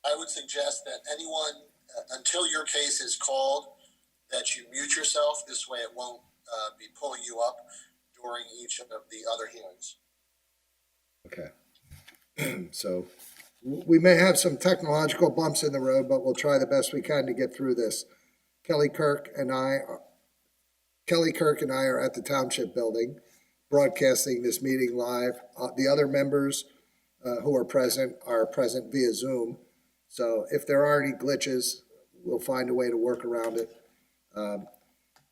I would suggest that anyone, until your case is called, that you mute yourself. This way it won't be pulling you up during each of the other hearings. Okay. So we may have some technological bumps in the road, but we'll try the best we can to get through this. Kelly Kirk and I are at the Township Building, broadcasting this meeting live. The other members who are present via Zoom. So if there are any glitches, we'll find a way to work around it.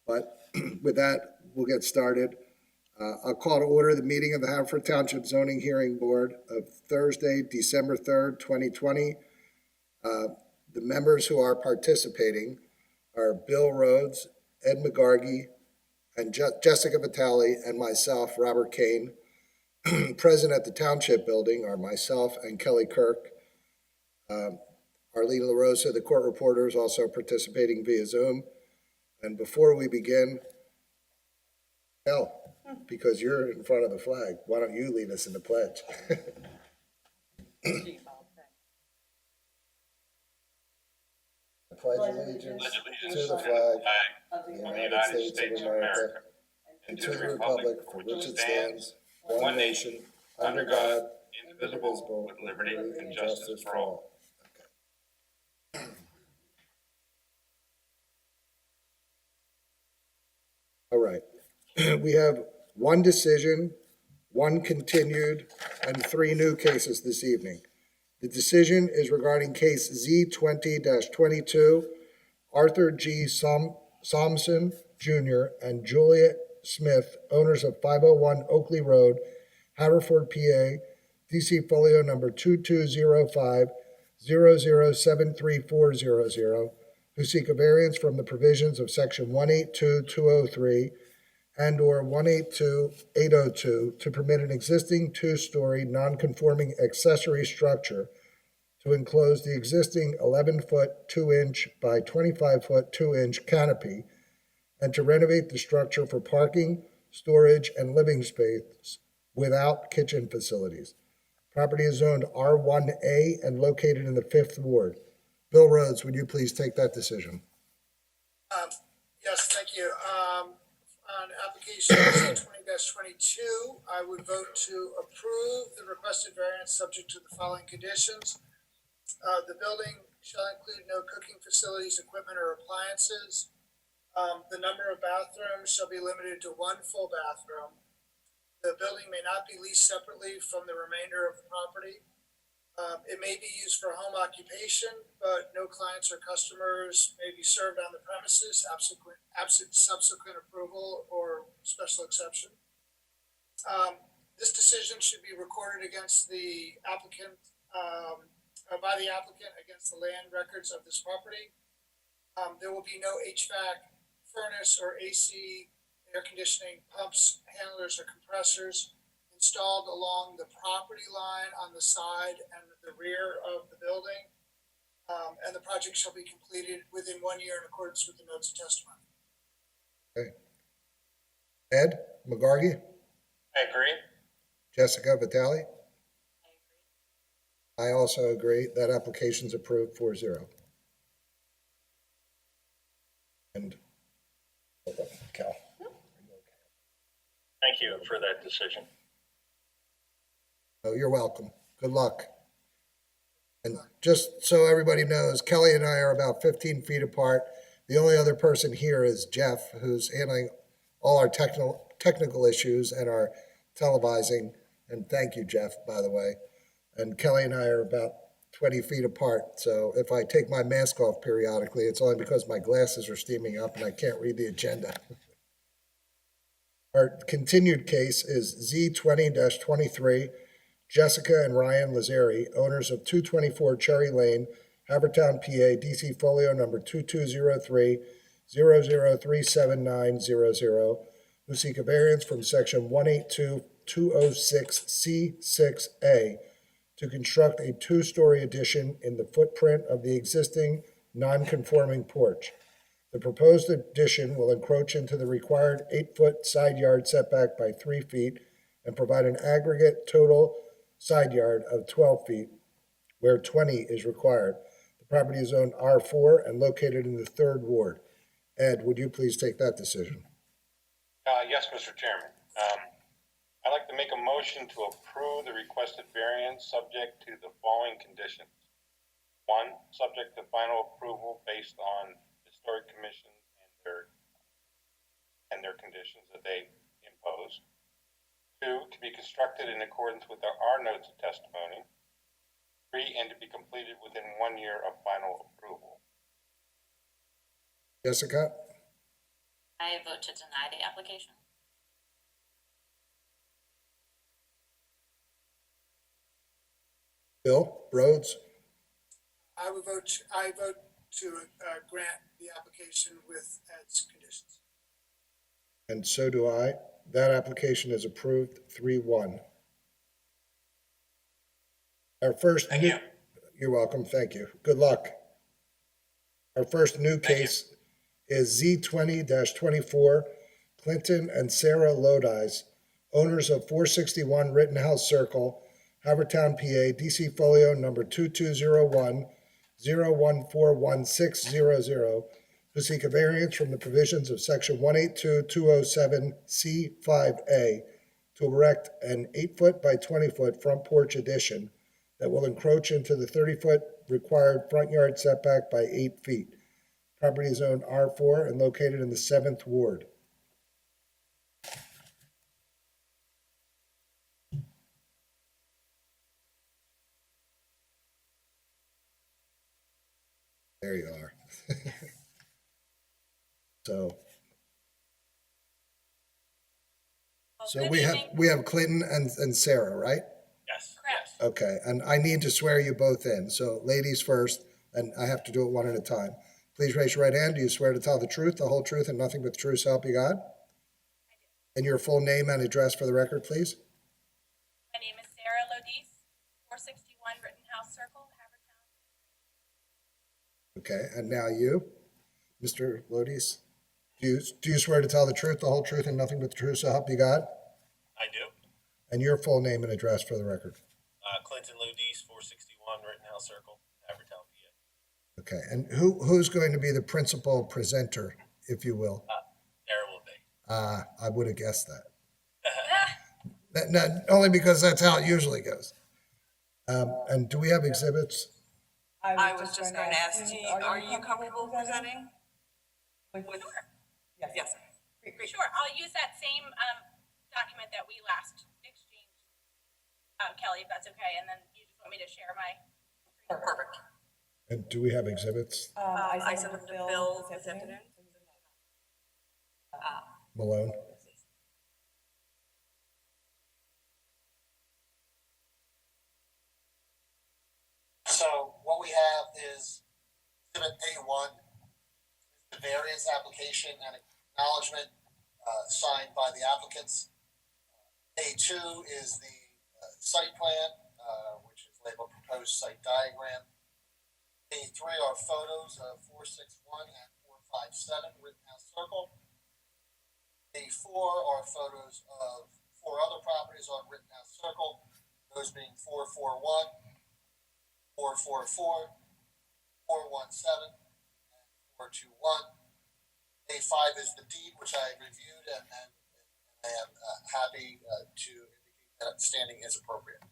But with that, we'll get started. I'll call to order the meeting of the Haverford Township Zoning Hearing Board of Thursday, December 3rd, 2020. The members who are participating are Bill Rhodes, Ed McGargy, and Jessica Vitale, and myself, Robert Kane. Present at the Township Building are myself and Kelly Kirk. Arlene LaRosa, the court reporter, is also participating via Zoom. And before we begin, Kel, because you're in front of the flag, why don't you lead us in the pledge? I pledge allegiance to the flag of the United States of America and to the republic for which it stands, one nation, under God, indivisible, with liberty and justice for all. All right. We have one decision, one continued, and 3 new cases this evening. The decision is regarding case Z20-22, Arthur G. Somson Jr. and Julia Smith, owners of 501 Oakley Road, Haverford, PA, DC folio number 2205-007340, who seek a variance from the provisions of section 182-203 and or 182-802 to permit an existing 2-story non-conforming accessory structure to enclose the existing 11-foot 2-inch by 25-foot 2-inch canopy and to renovate the structure for parking, storage, and living space without kitchen facilities. Property is zoned R1A and located in the 5th Ward. Bill Rhodes, would you please take that decision? Yes, thank you. On application Z20-22, I would vote to approve the requested variance subject to the following conditions. The building shall include no cooking facilities, equipment, or appliances. The number of bathrooms shall be limited to 1 full bathroom. The building may not be leased separately from the remainder of the property. It may be used for home occupation, but no clients or customers may be served on the premises absent subsequent approval or special exception. This decision should be recorded against the applicant, by the applicant against the land records of this property. There will be no HVAC, furnace, or AC, air conditioning, pumps, handlers, or compressors installed along the property line on the side and the rear of the building. And the project shall be completed within 1 year in accordance with the notes of testimony. Okay. Ed McGargy? I agree. Jessica Vitale? I also agree. That application's approved 4-0. And Cal. Thank you for that decision. Oh, you're welcome. Good luck. And just so everybody knows, Kelly and I are about 15 feet apart. The only other person here is Jeff, who's handling all our technical issues and our televising. And thank you, Jeff, by the way. And Kelly and I are about 20 feet apart. So if I take my mask off periodically, it's only because my glasses are steaming up and I can't read the agenda. Our continued case is Z20-23, Jessica and Ryan Lazzari, owners of 224 Cherry Lane, Havertown, PA, DC folio number 2203-003790, who seek a variance from section 182-206C6A to construct a 2-story addition in the footprint of the existing non-conforming porch. The proposed addition will encroach into the required 8-foot side yard setback by 3 feet and provide an aggregate total side yard of 12 feet where 20 is required. The property is zoned R4 and located in the 3rd Ward. Ed, would you please take that decision? Yes, Mr. Chairman. I'd like to make a motion to approve the requested variance subject to the following conditions. 1, subject to final approval based on Historic Commission and their conditions that they impose. 2, to be constructed in accordance with our notes of testimony. 3, and to be completed within 1 year of final approval. Jessica? I vote to deny the application. Bill? Rhodes? I vote to grant the application with Ed's conditions. And so do I. That application is approved 3-1. Our first. Thank you. You're welcome. Thank you. Good luck. Our first new case is Z20-24, Clinton and Sarah Lodi's, owners of 461 Rittenhouse Circle, Havertown, PA, DC folio number 2201-0141600, who seek a variance from the provisions of section 182-207C5A to erect an 8-foot by 20-foot front porch addition that will encroach into the 30-foot required front yard setback by 8 feet. Property is zoned R4 and located in the 7th Ward. There you are. So we have Clinton and Sarah, right? Yes. Correct. Okay, and I need to swear you both in. So ladies first, and I have to do it one at a time. Please raise your right hand. Do you swear to tell the truth, the whole truth, and nothing but the truth, so help you God? And your full name and address for the record, please. My name is Sarah Lodis, 461 Rittenhouse Circle, Havertown. Okay, and now you, Mr. Lodis. Do you swear to tell the truth, the whole truth, and nothing but the truth, so help you God? I do. And your full name and address for the record. Clinton Lodis, 461 Rittenhouse Circle, Havertown, PA. Okay, and who's going to be the principal presenter, if you will? There will be. I would have guessed that. Not only because that's how it usually goes. And do we have exhibits? I was just going to ask, are you comfortable presenting? With Yes. Sure, I'll use that same document that we last exchanged, Kelly, if that's okay, and then you just want me to share my. Perfect. And do we have exhibits? I sent them to Bill this afternoon. Malone? So what we have is exhibit A1, the variance application and acknowledgement signed by the applicants. A2 is the site plan, which is labeled proposed site diagram. A3 are photos of 461 and 457 Rittenhouse Circle. A4 are photos of 4 other properties on Rittenhouse Circle, those being 441, 444, 417, and 421. A5 is the deed, which I reviewed, and I am happy to indicate that standing is appropriate.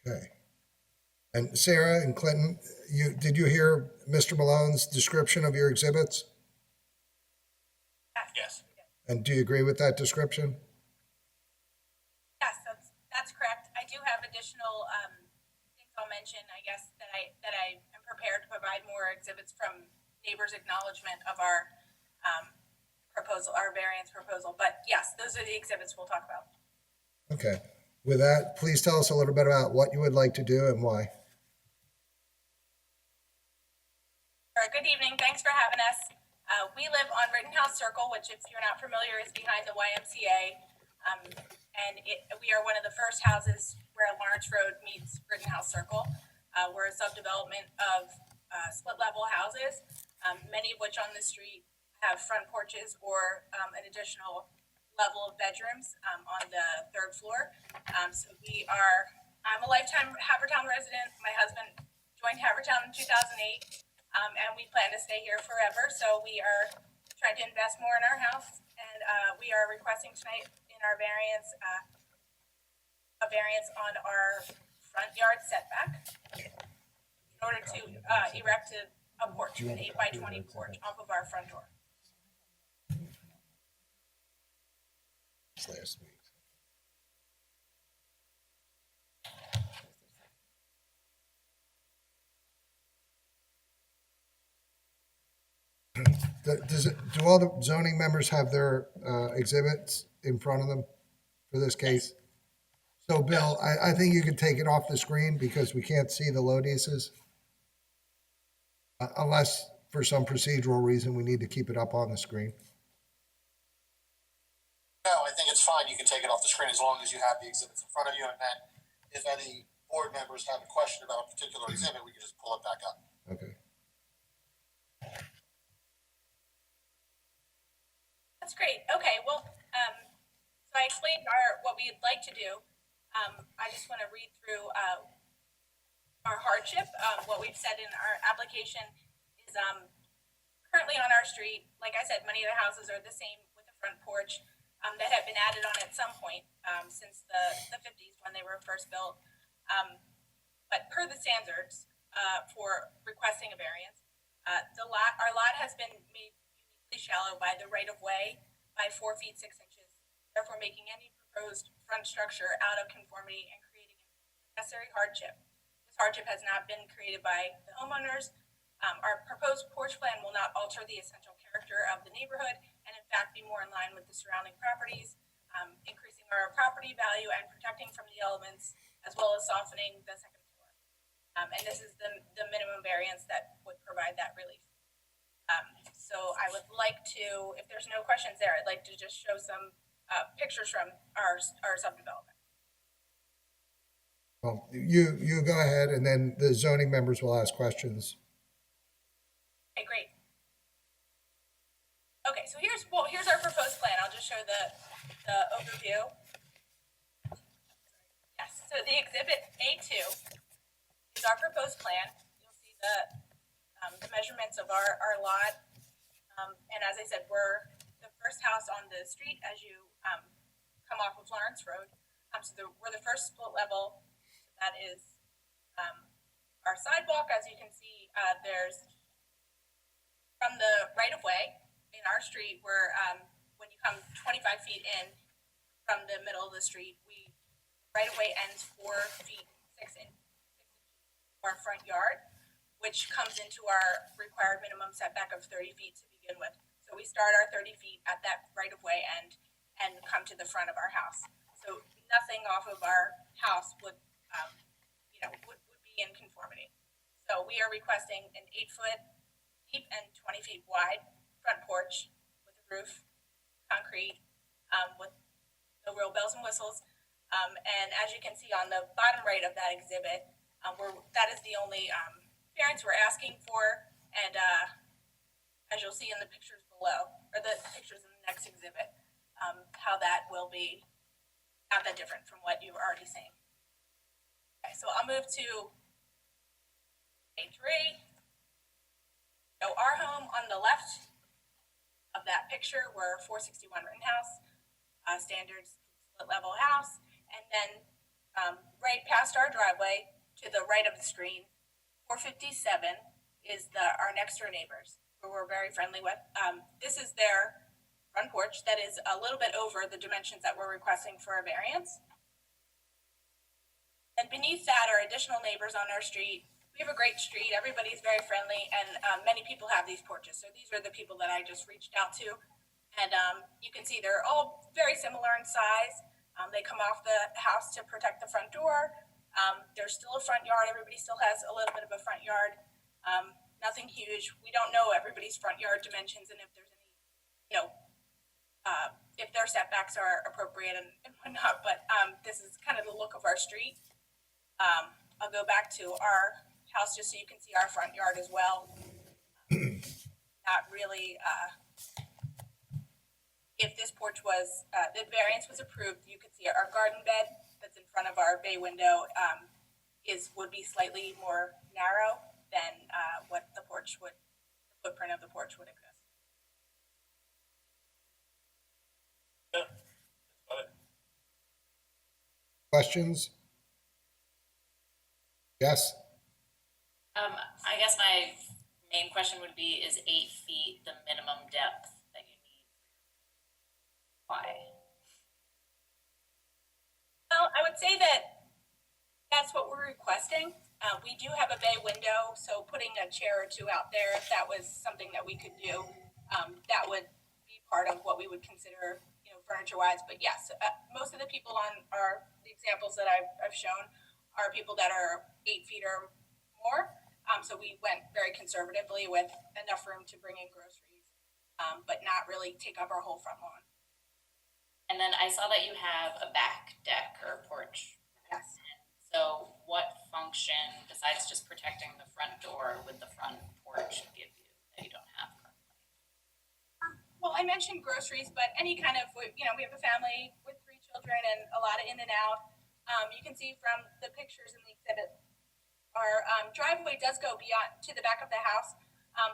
Okay. And Sarah and Clinton, did you hear Mr. Malone's description of your exhibits? Yes. And do you agree with that description? Yes, that's correct. I do have additional things I'll mention, I guess, that I am prepared to provide more exhibits from neighbors' acknowledgement of our proposal, our variance proposal. But yes, those are the exhibits we'll talk about. Okay. With that, please tell us a little bit about what you would like to do and why. Good evening. Thanks for having us. We live on Rittenhouse Circle, which, if you're not familiar, is behind the YMCA. We are one of the first houses where Lawrence Road meets Rittenhouse Circle. We're a subdevelopment of split-level houses, many of which on the street have front porches or an additional level of bedrooms, on the third floor. So I'm a lifetime Havertown resident. My husband joined Havertown in 2008. And we plan to stay here forever, so we are trying to invest more in our house. And, we are requesting tonight in our variance, a variance on our front yard setback in order to, erect a porch, an 8x20 porch off of our front door. Last week. Do all the zoning members have their exhibits in front of them for this case? So Bill, I think you can take it off the screen because we can't see the Lodises. Unless for some procedural reason we need to keep it up on the screen. No, I think it's fine. You can take it off the screen as long as you have the exhibits in front of you. And then if any board members have a question about a particular exhibit, we can just pull it back up. Okay. That's great. Okay, well, so I explained what we'd like to do. I just want to read through, our hardship. What we've said in our application is, currently on our street, like I said, many of the houses are the same with the front porch, that have been added on at some point, since the 50s when they were first built. But per the standards, for requesting a variance, our lot has been made uniquely shallow by the right of way by 4 feet 6 inches, therefore making any proposed front structure out of conformity and creating unnecessary hardship. This hardship has not been created by the homeowners. Our proposed porch plan will not alter the essential character of the neighborhood and in fact be more in line with the surrounding properties, increasing our property value and protecting from the elements as well as softening the second floor. And this is the minimum variance that would provide that relief. So I would like to, if there's no questions there, I'd like to just show some pictures from our subdevelopment. Well, you go ahead and then the zoning members will ask questions. Okay, great. Okay, so here's our proposed plan. I'll just show the overview. Yes, so the exhibit A2 is our proposed plan. You'll see the measurements of our lot. And as I said, we're the first house on the street as you come off of Lawrence Road. So we're the first split level. That is our sidewalk. As you can see, there's from the right of way in our street, where when you come 25 feet in from the middle of the street, right of way ends 4 feet 6 inches our front yard, which comes into our required minimum setback of 30 feet to begin with. So we start our 30 feet at that right of way end and come to the front of our house. So nothing off of our house would be in conformity. So we are requesting an 8 foot deep and 20 feet wide front porch with a roof, concrete, with no real bells and whistles. And as you can see on the bottom right of that exhibit, that is the only variance we're asking for. And as you'll see in the pictures below, or the pictures in the next exhibit, how that will be not that different from what you were already seeing. Okay, so I'll move to A3. So our home on the left of that picture, we're 461 Rittenhouse, standards split level house. And then right past our driveway to the right of the screen, 457 is our next door neighbors, who we're very friendly with. This is their front porch that is a little bit over the dimensions that we're requesting for a variance. And beneath that are additional neighbors on our street. We have a great street. Everybody's very friendly, and many people have these porches. So these are the people that I just reached out to. And you can see they're all very similar in size. They come off the house to protect the front door. There's still a front yard. Everybody still has a little bit of a front yard. Nothing huge. We don't know everybody's front yard dimensions and if there's any, if their setbacks are appropriate and whatnot. But this is kind of the look of our street. I'll go back to our house just so you can see our front yard as well. Not really if this porch was, the variance was approved, you could see our garden bed that's in front of our bay window, would be slightly more narrow than, what the footprint of the porch would exist. Yeah, that's about it. Questions? Yes? I guess my main question would be, is 8 feet the minimum depth that you need? Why? Well, I would say that that's what we're requesting. We do have a bay window, so putting a chair or two out there, if that was something that we could do, that would be part of what we would consider, furniture-wise. But yes, most of the people on the examples that I've shown are people that are 8 feet or more. So we went very conservatively with enough room to bring in groceries, but not really take up our whole front lawn. And then I saw that you have a back deck or porch. Yes. So what function, besides just protecting the front door, would the front porch give you that you don't have currently? Well, I mentioned groceries, but any kind of, we have a family with 3 children and a lot of in and out. You can see from the pictures in the exhibit, our driveway does go beyond to the back of the house,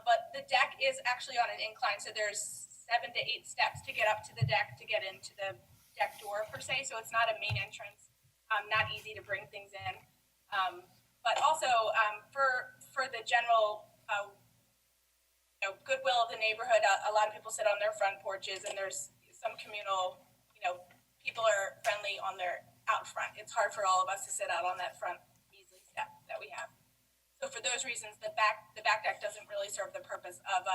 but the deck is actually on an incline, so there's 7 to 8 steps to get up to the deck to get into the deck door per se. So it's not a main entrance, not easy to bring things in. But also for the general goodwill of the neighborhood, a lot of people sit on their front porches, and there's some communal, people are friendly on their out front. It's hard for all of us to sit out on that front measly step that we have. So for those reasons, the back deck doesn't really serve the purpose of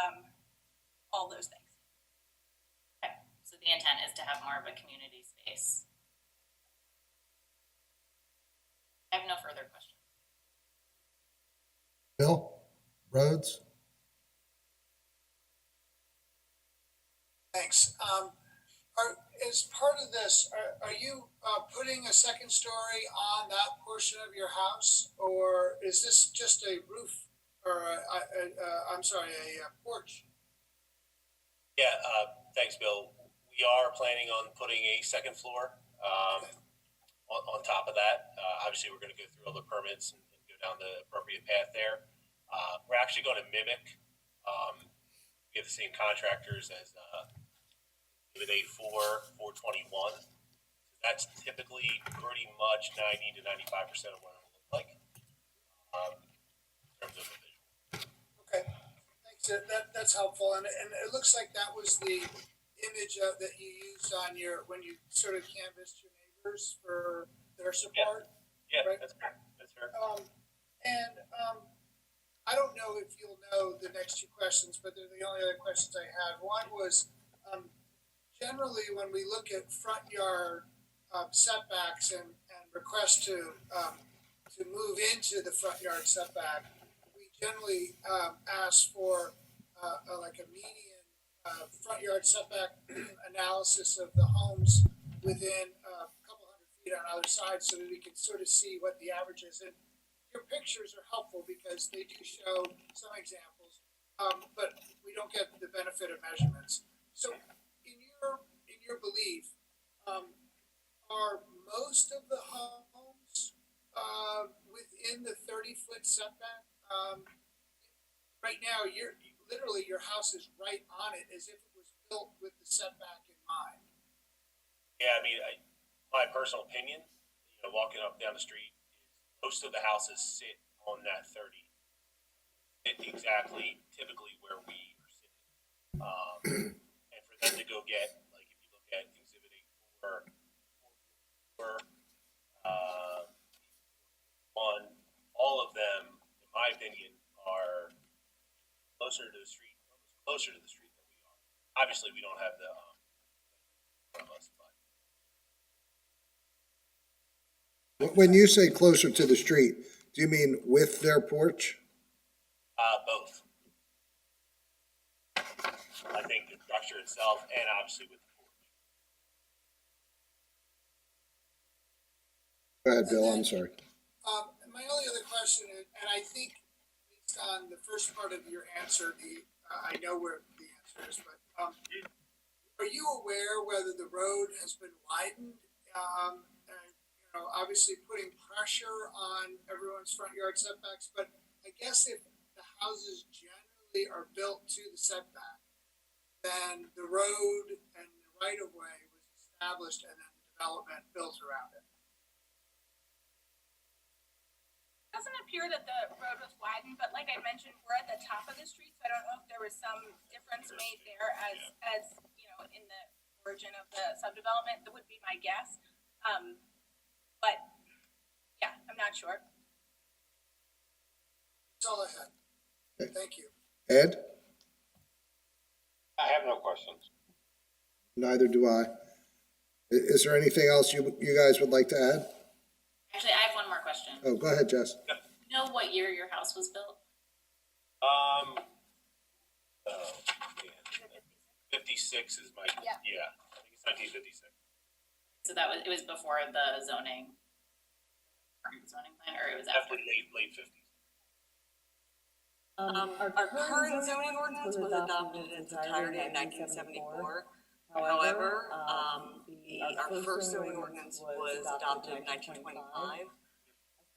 all those things. Okay. So the intent is to have more of a community space. I have no further questions. Bill? Rhodes? Thanks. As part of this, are you putting a second story on that portion of your house, or is this just a roof or a porch? Yeah, thanks, Bill. We are planning on putting a second floor on top of that. Obviously, we're going to go through all the permits and go down the appropriate path there. We're actually going to mimic. We have the same contractors as Exhibit A4, 421. That's typically pretty much 90 to 95% of what it will look like in terms of the visual. Okay, thanks. That's helpful, and it looks like that was the image that you used on when you sort of canvassed your neighbors for their support. Yeah, right? that's fair. That's fair. I don't know if you'll know the next 2 questions, but they're the only other questions I had. One was, generally when we look at front yard setbacks and request to move into the front yard setback, we generally ask for like a median front yard setback analysis of the homes within a couple hundred feet on either side, so that we can sort of see what the average is. And your pictures are helpful because they do show some examples, but we don't get the benefit of measurements. So in your belief, are most of the homes within the 30-foot setback? Right now, your house is right on it, as if it was built with the setback in mind. Yeah, I mean, my personal opinion, walking up down the street, is most of the houses sit on that 30. Sit exactly, typically where we are sitting. And for them to go get, like, if you look at Exhibit A4, 1, all of them, in my opinion, are closer to the street, almost closer to the street than we are. Obviously, we don't have the from us, but When you say closer to the street, do you mean with their porch? both. I think the structure itself, and obviously with the porch. Go ahead, Bill, I'm sorry. My only other question, and I think based on the first part of your answer, I know where the answer is, but are you aware whether the road has been widened? And, you know, obviously putting pressure on everyone's front yard setbacks, but I guess if the houses generally are built to the setback, then the road and the right of way was established and then development built around it. Doesn't appear that the road was widened, but like I mentioned, we're at the top of the street, so I don't know if there was some difference made there as, you know, in the origin of the subdevelopment. That would be my guess. But yeah, I'm not sure. That's all I had. Thank you. Ed? I have no questions. Neither do I. Is there anything else you guys would like to add? Actually, I have one more question. Oh, go ahead, Jess. You know what year your house was built? 56 is my, Yeah. I think it's 1956. So it was before the zoning plan, or it was after? Definitely late 50s. Our current zoning ordinance was adopted in its entirety in 1974. However, our first zoning ordinance was adopted in 1925.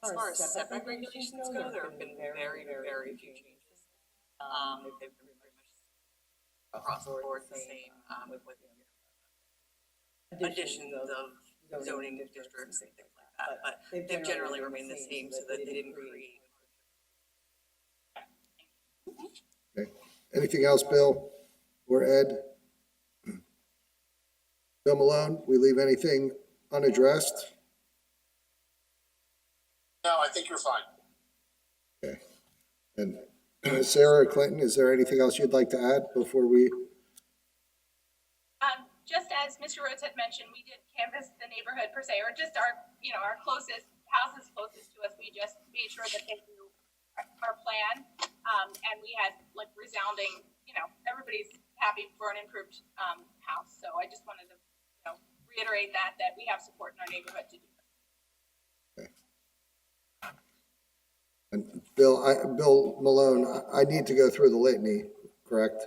As far as setback regulations go, there have been very, very few changes. They've been pretty much across the board the same, with additions of zoning districts and things like that. But they've generally remained the same so that they didn't create. Okay. Anything else, Bill or Ed? Bill Malone, we leave anything unaddressed? No, I think you're fine. Okay. And Sarah or Clinton, is there anything else you'd like to add before we? Just as Mr. Rhodes had mentioned, we did canvass the neighborhood per se, or just our, you know, our closest houses closest to us. We just made sure that they knew our plan. And we had like resounding, you know, everybody's happy for an improved house. So I just wanted to, you know, reiterate that we have support in our neighborhood to do that. Okay. And Bill Malone, I need to go through the litany, correct?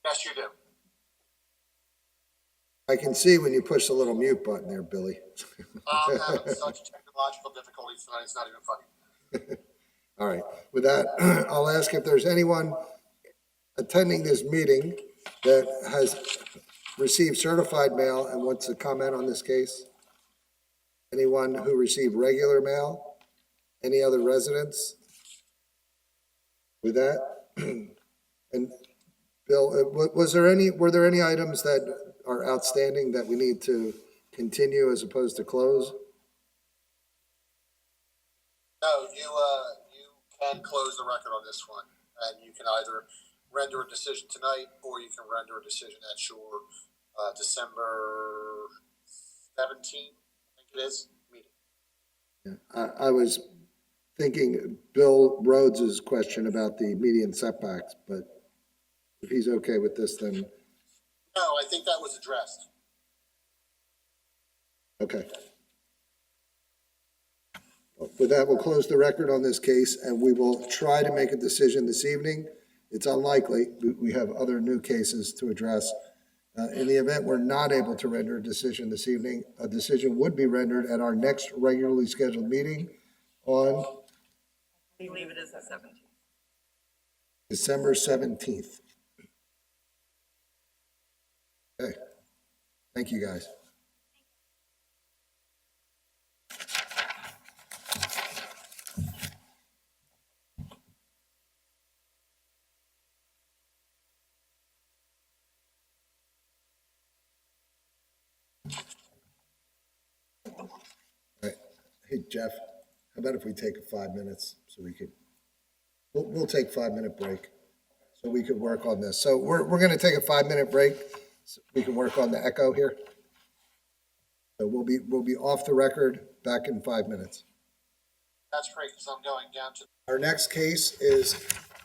Yes, you do. I can see when you push the little mute button there, Billy. I'm having such technological difficulties tonight, it's not even funny. All right, with that, I'll ask if there's anyone attending this meeting that has received certified mail and wants to comment on this case? Anyone who received regular mail? Any other residents? With that, and Bill, were there any items that are outstanding that we need to continue as opposed to close? No, you can close the record on this one, and you can either render a decision tonight, or you can render a decision at your December 17th, I think it is, meeting. Yeah, I was thinking Bill Rhodes's question about the median setbacks, but if he's okay with this, then No, I think that was addressed. okay. With that, we'll close the record on this case, and we will try to make a decision this evening. It's unlikely. We have other new cases to address. In the event we're not able to render a decision this evening, a decision would be rendered at our next regularly scheduled meeting on I believe it is the 17th. December 17th. Okay. Thank you, guys. All right. Hey, Jeff, how about if we take 5 minutes so we could, we'll take 5-minute break so we could work on this. So we're going to take a 5-minute break so we can work on the echo here. So we'll be off the record, back in 5 minutes. That's great, because I'm going down to. Our next case is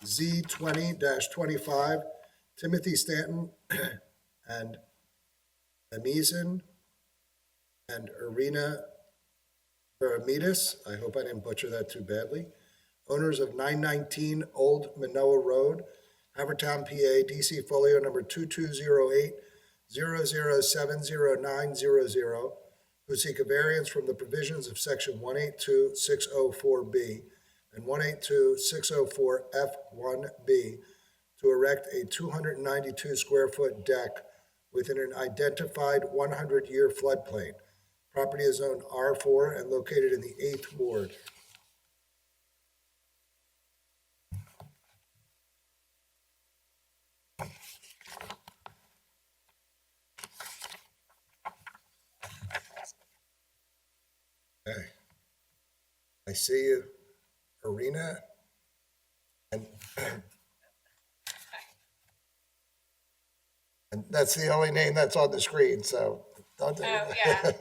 Z20-25, Timothy Stanton and Amazin and Irina Veramidas, I hope I didn't butcher that too badly, owners of 919 Old Manoa Road, Havertown, PA, DC folio number 2208-0070900, who seek a variance from the provisions of section 182-604B and 182-604F1B to erect a 292 square foot deck within an identified 100-year floodplain. Property is zoned R4 and located in the 8th Ward. Okay. I see you, Arena. And that's the only name that's on the screen, so don't do Oh, yeah.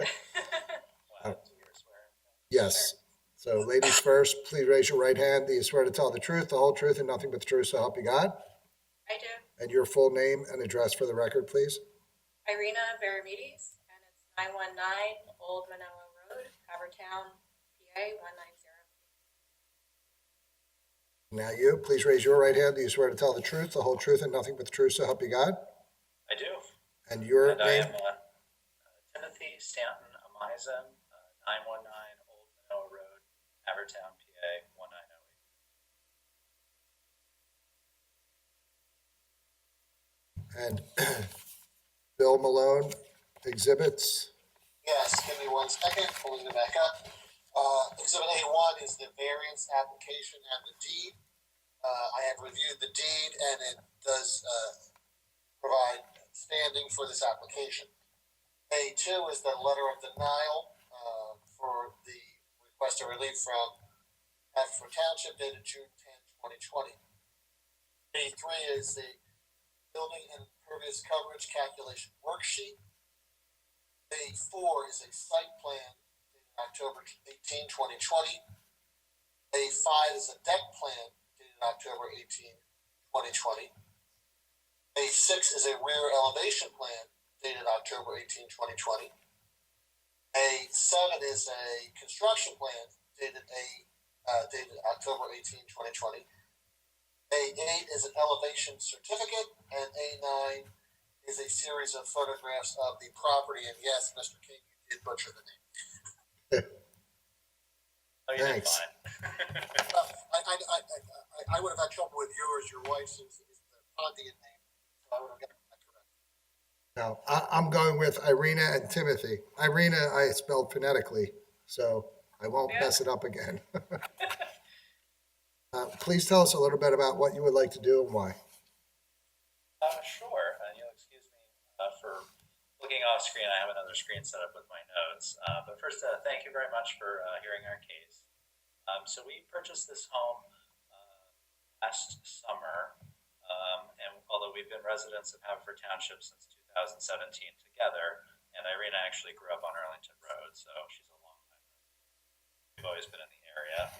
Yes. So ladies first, please raise your right hand. Do you swear to tell the truth, the whole truth, and nothing but the truth, so help you God? I do. And your full name and address for the record, please? Irina Veramides, and it's 919 Old Manoa Road, Havertown, PA 190. Now you, please raise your right hand. Do you swear to tell the truth, the whole truth, and nothing but the truth, so help you God? I do. And your And name? I am Timothy Stanton Amizan, 919 Old Manoa Road, Havertown, PA 1908. And Bill Malone, exhibits. Yes, give me 1 second, pulling it back up. Exhibit A1 is the variance application and the deed. I have reviewed the deed and it does provide standing for this application. A2 is the letter of denial for the request of relief from Haverford Township dated June 10, 2020. A3 is the building and impervious coverage calculation worksheet. A4 is a site plan dated October 18, 2020. A5 is a deck plan dated October 18, 2020. A6 is a rear elevation plan dated October 18, 2020. A7 is a construction plan dated October 18, 2020. A8 is an elevation certificate, and A9 is a series of photographs of the property. And yes, Mr. King, you did butcher the name. Oh, you did Thanks. fine. I would have had trouble with yours. Your wife's is the Pontian name, so I would have gotten that correct. Now, I'm going with Irina and Timothy. Irina, I spelled phonetically, so I won't mess it up again. Please tell us a little bit about what you would like to do and why. Sure. You'll excuse me for looking off screen. I have another screen set up with my notes. But first, thank you very much for hearing our case. So we purchased this home last summer, and although we've been residents of Haverford Township since 2017 together, and Irina actually grew up on Arlington Road, so she's a long time resident. We've always been in the area.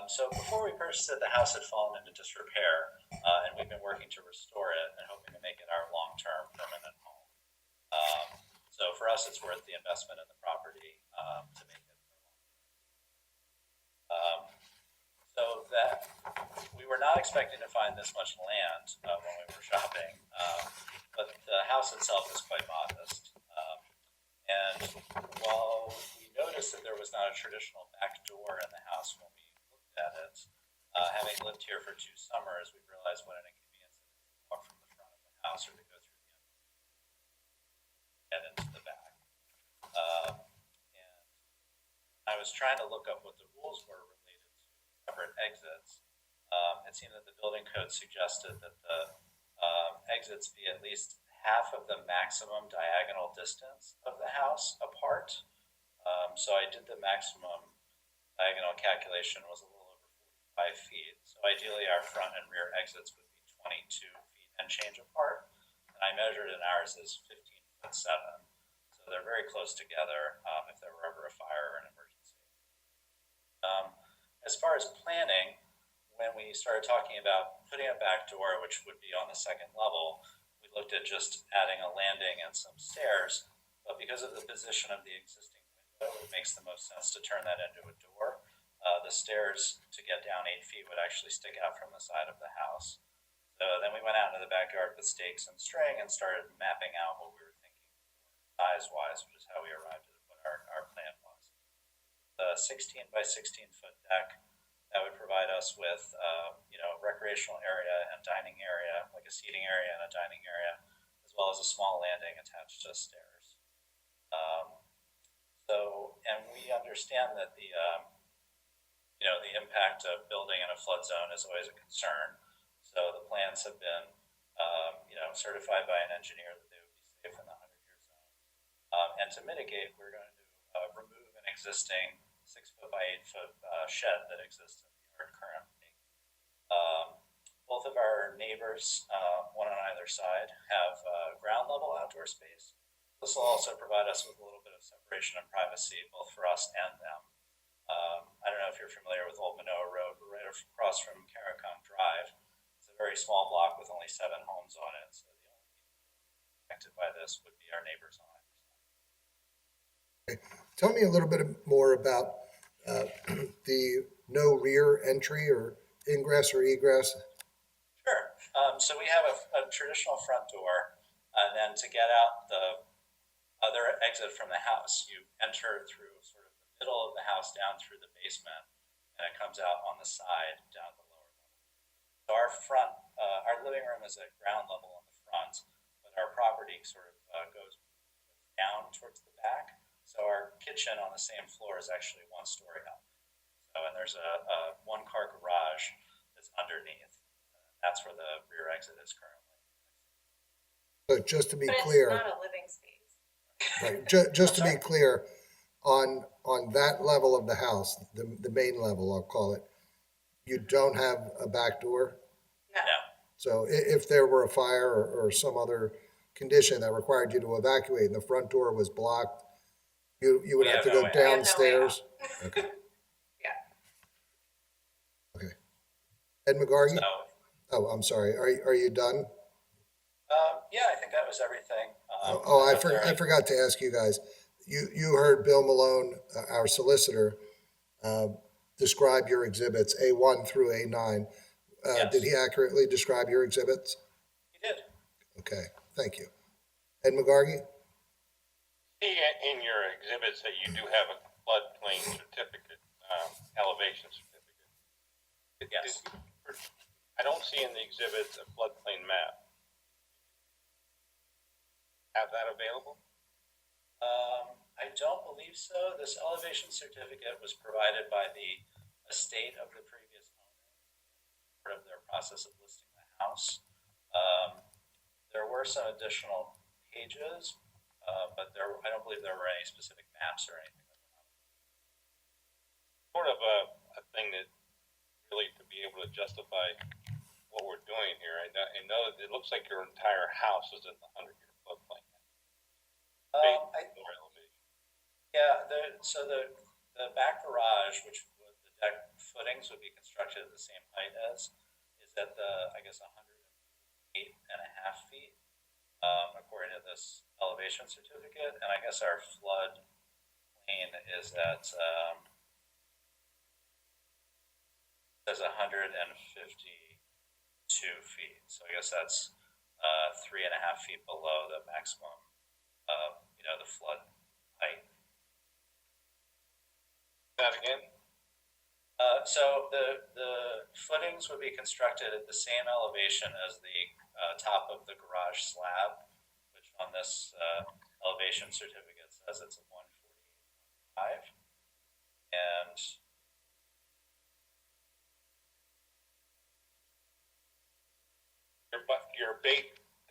So before we purchased it, the house had fallen into disrepair, and we've been working to restore it and hoping to make it our long-term permanent home. So for us, it's worth the investment in the property to make it so that we were not expecting to find this much land when we were shopping, but the house itself is quite modest. And while we noticed that there was not a traditional back door in the house when we looked at it, having lived here for 2 summers, we realized what an inconvenience it is to walk from the front of the house or to go through the end into the back. And I was trying to look up what the rules were related to separate exits. It seemed that the building code suggested that the exits be at least half of the maximum diagonal distance of the house apart. So I did the maximum diagonal calculation was a little over 45 feet. So ideally our front and rear exits would be 22 feet and change apart. And I measured in ours as 15'7". So they're very close together if there were ever a fire or an emergency. As far as planning, when we started talking about putting a back door, which would be on the second level, we looked at just adding a landing and some stairs, but because of the position of the existing window, it makes the most sense to turn that into a door. the stairs to get down 8 feet would actually stick out from the side of the house. So then we went out into the backyard with stakes and string and started mapping out what we were thinking size-wise, which is how we arrived at what our plan was. The 16 by 16 foot deck, that would provide us with, recreational area and dining area, like a seating area and a dining area, as well as a small landing attached to stairs. And we understand that the impact of building in a flood zone is always a concern. So the plans have been, certified by an engineer that they would be safe in the 100-year zone. And to mitigate, we're going to remove an existing 6 foot by 8 foot shed that exists in the yard currently. Both of our neighbors, one on either side, have ground level outdoor space. This will also provide us with a little bit of separation and privacy, both for us and them. I don't know if you're familiar with Old Manoa Road, but right across from Caracon Drive, it's a very small block with only 7 homes on it. So the only people affected by this would be our neighbors on either side. Tell me a little bit more about the no rear entry or ingress or egress. Sure. So we have a traditional front door, and then to get out the other exit from the house, you enter through sort of the middle of the house down through the basement, and it comes out on the side down the lower level. So our living room is at ground level on the front, but our property sort of goes down towards the back. So our kitchen on the same floor is actually 1 story up. So, and there's a 1-car garage that's underneath. That's where the rear exit is currently. But just to be But clear, it's not a living space. right, just to be clear, on that level of the house, the main level, I'll call it, you don't have a back door? No. No. So if there were a fire or some other condition that required you to evacuate and the front door was blocked, you would We have to have no go way out. We have no way downstairs? out. Okay. Yeah. Okay. Ed McGargy? So, Oh, I'm sorry. Are you done? yeah, I think that was everything. I forgot to ask you guys. You heard Bill Malone, our solicitor, describe your exhibits, A1 through A9. Yes. Did he accurately describe your exhibits? You did. Okay, thank you. Ed McGargy? See in your exhibits that you do have a floodplain certificate, elevation certificate. Yes. I don't see in the exhibits a floodplain map. Have that available? I don't believe so. This elevation certificate was provided by the estate of the previous owner, part of their process of listing the house. There were some additional pages, but I don't believe there were any specific maps or anything like that. Sort of a thing that really to be able to justify what we're doing here. I know that it looks like your entire house is in the 100-year floodplain. So the back garage, which the deck footings would be constructed at the same height as, is at I guess 108.5 feet, according to this elevation certificate. And I guess our flood plain is at, says 152 feet. So I guess that's 3.5 feet below the maximum, the flood height. That again? So the footings would be constructed at the same elevation as the top of the garage slab, which on this elevation certificate says it's a 148.5. And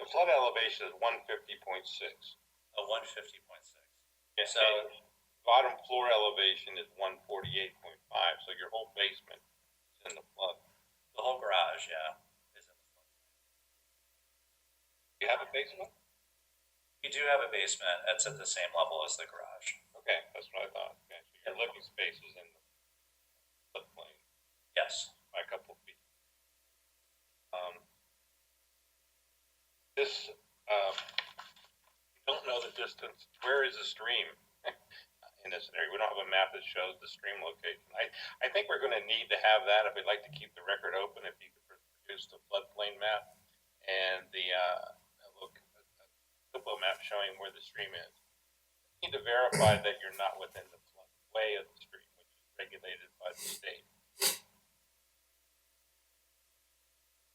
the flood elevation is 150.6. a 150.6. Yes. So Bottom floor elevation is 148.5, so your whole basement is in the flood. the whole garage, yeah, is in the flood. You have a basement? We do have a basement that's at the same level as the garage. Okay, that's what I thought. Okay, so your living space is in the floodplain Yes. by a couple of feet. You don't know the distance. Where is the stream in this area. We don't have a map that shows the stream location. I think we're gonna need to have that if we'd like to keep the record open, if you could produce the floodplain map and the, topo map showing where the stream is. You need to verify that you're not within the floodway of the stream, which is regulated by the state.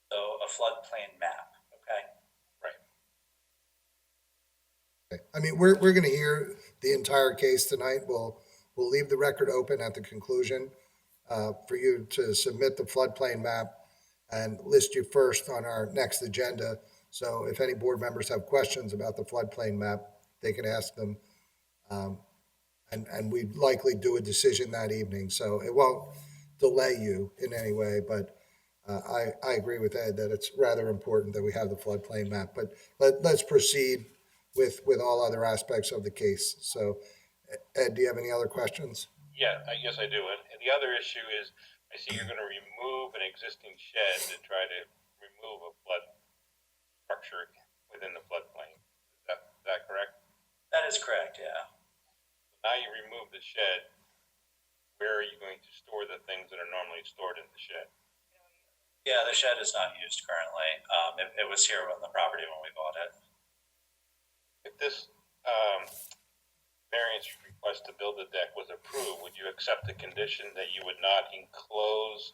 So a floodplain map, okay? Right. I mean, we're gonna hear the entire case tonight. We'll leave the record open at the conclusion for you to submit the floodplain map and list you first on our next agenda. So if any board members have questions about the floodplain map, they can ask them. And we'd likely do a decision that evening, so it won't delay you in any way, but I agree with Ed that it's rather important that we have the floodplain map, but let's proceed with all other aspects of the case. So Ed, do you have any other questions? Yeah, I guess I do. And the other issue is, I see you're gonna remove an existing shed to try to remove a flood structure within the floodplain. Is that correct? That is correct, yeah. Now you remove the shed, where are you going to store the things that are normally stored in the shed? Yeah, the shed is not used currently. It was here on the property when we bought it. If this variance request to build the deck was approved, would you accept the condition that you would not enclose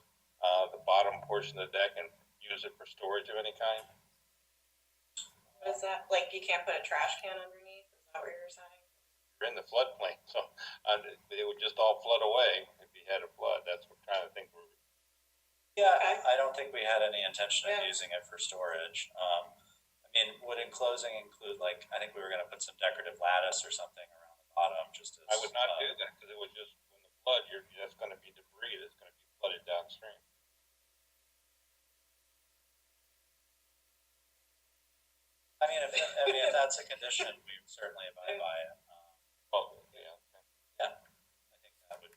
the bottom portion of the deck and use it for storage of any kind? What is that? Like you can't put a trash can underneath? Is that what you're saying? You're in the floodplain, so it would just all flood away if you had a flood. That's what I'm trying to think. Yeah, Okay. I don't think we had any intention of Yeah. using it for storage. I mean, would enclosing include, like, I think we were gonna put some decorative lattice or something around the bottom, just as. I would not do that, because it would just, when the flood, that's gonna be debris that's gonna be flooded downstream. I mean, if that's a condition, we would certainly abide by it. Oh, yeah, okay. Yeah, I think that would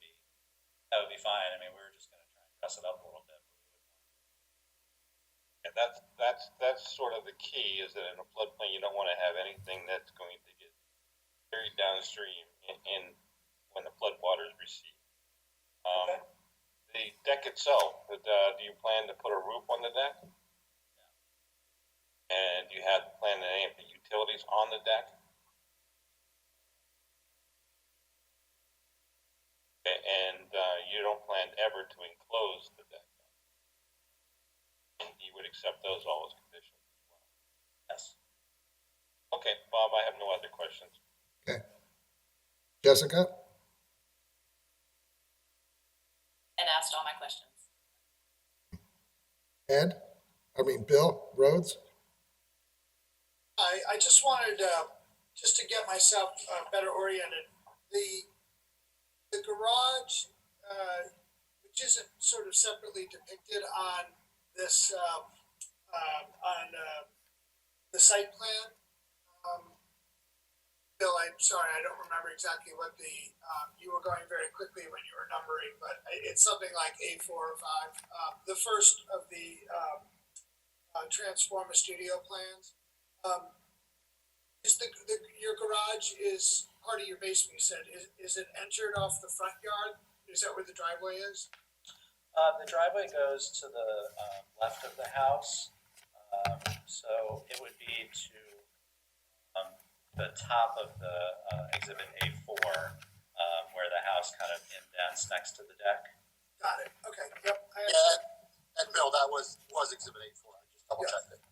be fine. I mean, we were just gonna try and dress it up a little bit, but we wouldn't want to. And that's sort of the key, is that in a floodplain, you don't wanna have anything that's going to get buried downstream in when the flood waters recede. Okay. The deck itself, do you plan to put a roof on the deck? And do you have plan any of the utilities on the deck? And you don't plan ever to enclose the deck? You would accept those all as conditions as well? Yes. Okay, Bob, I have no other questions. Okay. Jessica? And asked all my questions. Ed? Bill Rhodes? I just wanted, just to get myself better oriented, the garage, which isn't sort of separately depicted on this, on the site plan. Bill, I'm sorry, I don't remember exactly what you were going very quickly when you were numbering, but it's something like A4 or 5. The first of the Transformer Studio plans. Is your garage is part of your basement, you said, is it entered off the front yard? Is that where the driveway is? The driveway goes to the left of the house, so it would be to the top of the exhibit A4, where the house kind of indents next to the deck. Got it, okay, yep, I Yeah, understand. and Bill, that was exhibit 8-4, I just double checked it.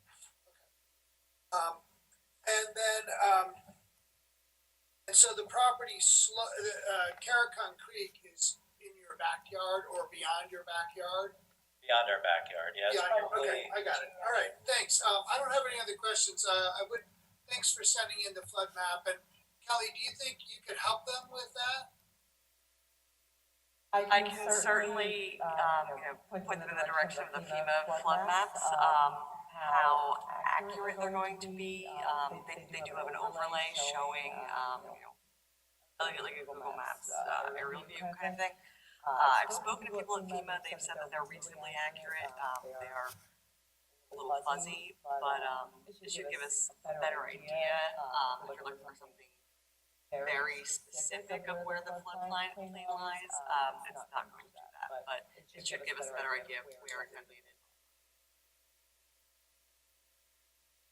And then, and so the property, Carricon Creek is in your backyard or beyond your backyard? Beyond our backyard, yes, Beyond your, probably. okay, I got it, all right, thanks. I don't have any other questions. Thanks for sending in the flood map, and Kelly, do you think you could help them with that? I can certainly, point them in the direction of the FEMA flood maps, how accurate they're going to be. They do have an overlay showing, like a Google Maps, aerial view kind of thing. I've spoken to people at FEMA, they've said that they're reasonably accurate. They are a little fuzzy, but it should give us a better idea, if you're looking for something very specific of where the floodplain lies, it's not going to do that, but it should give us a better idea of where exactly it is.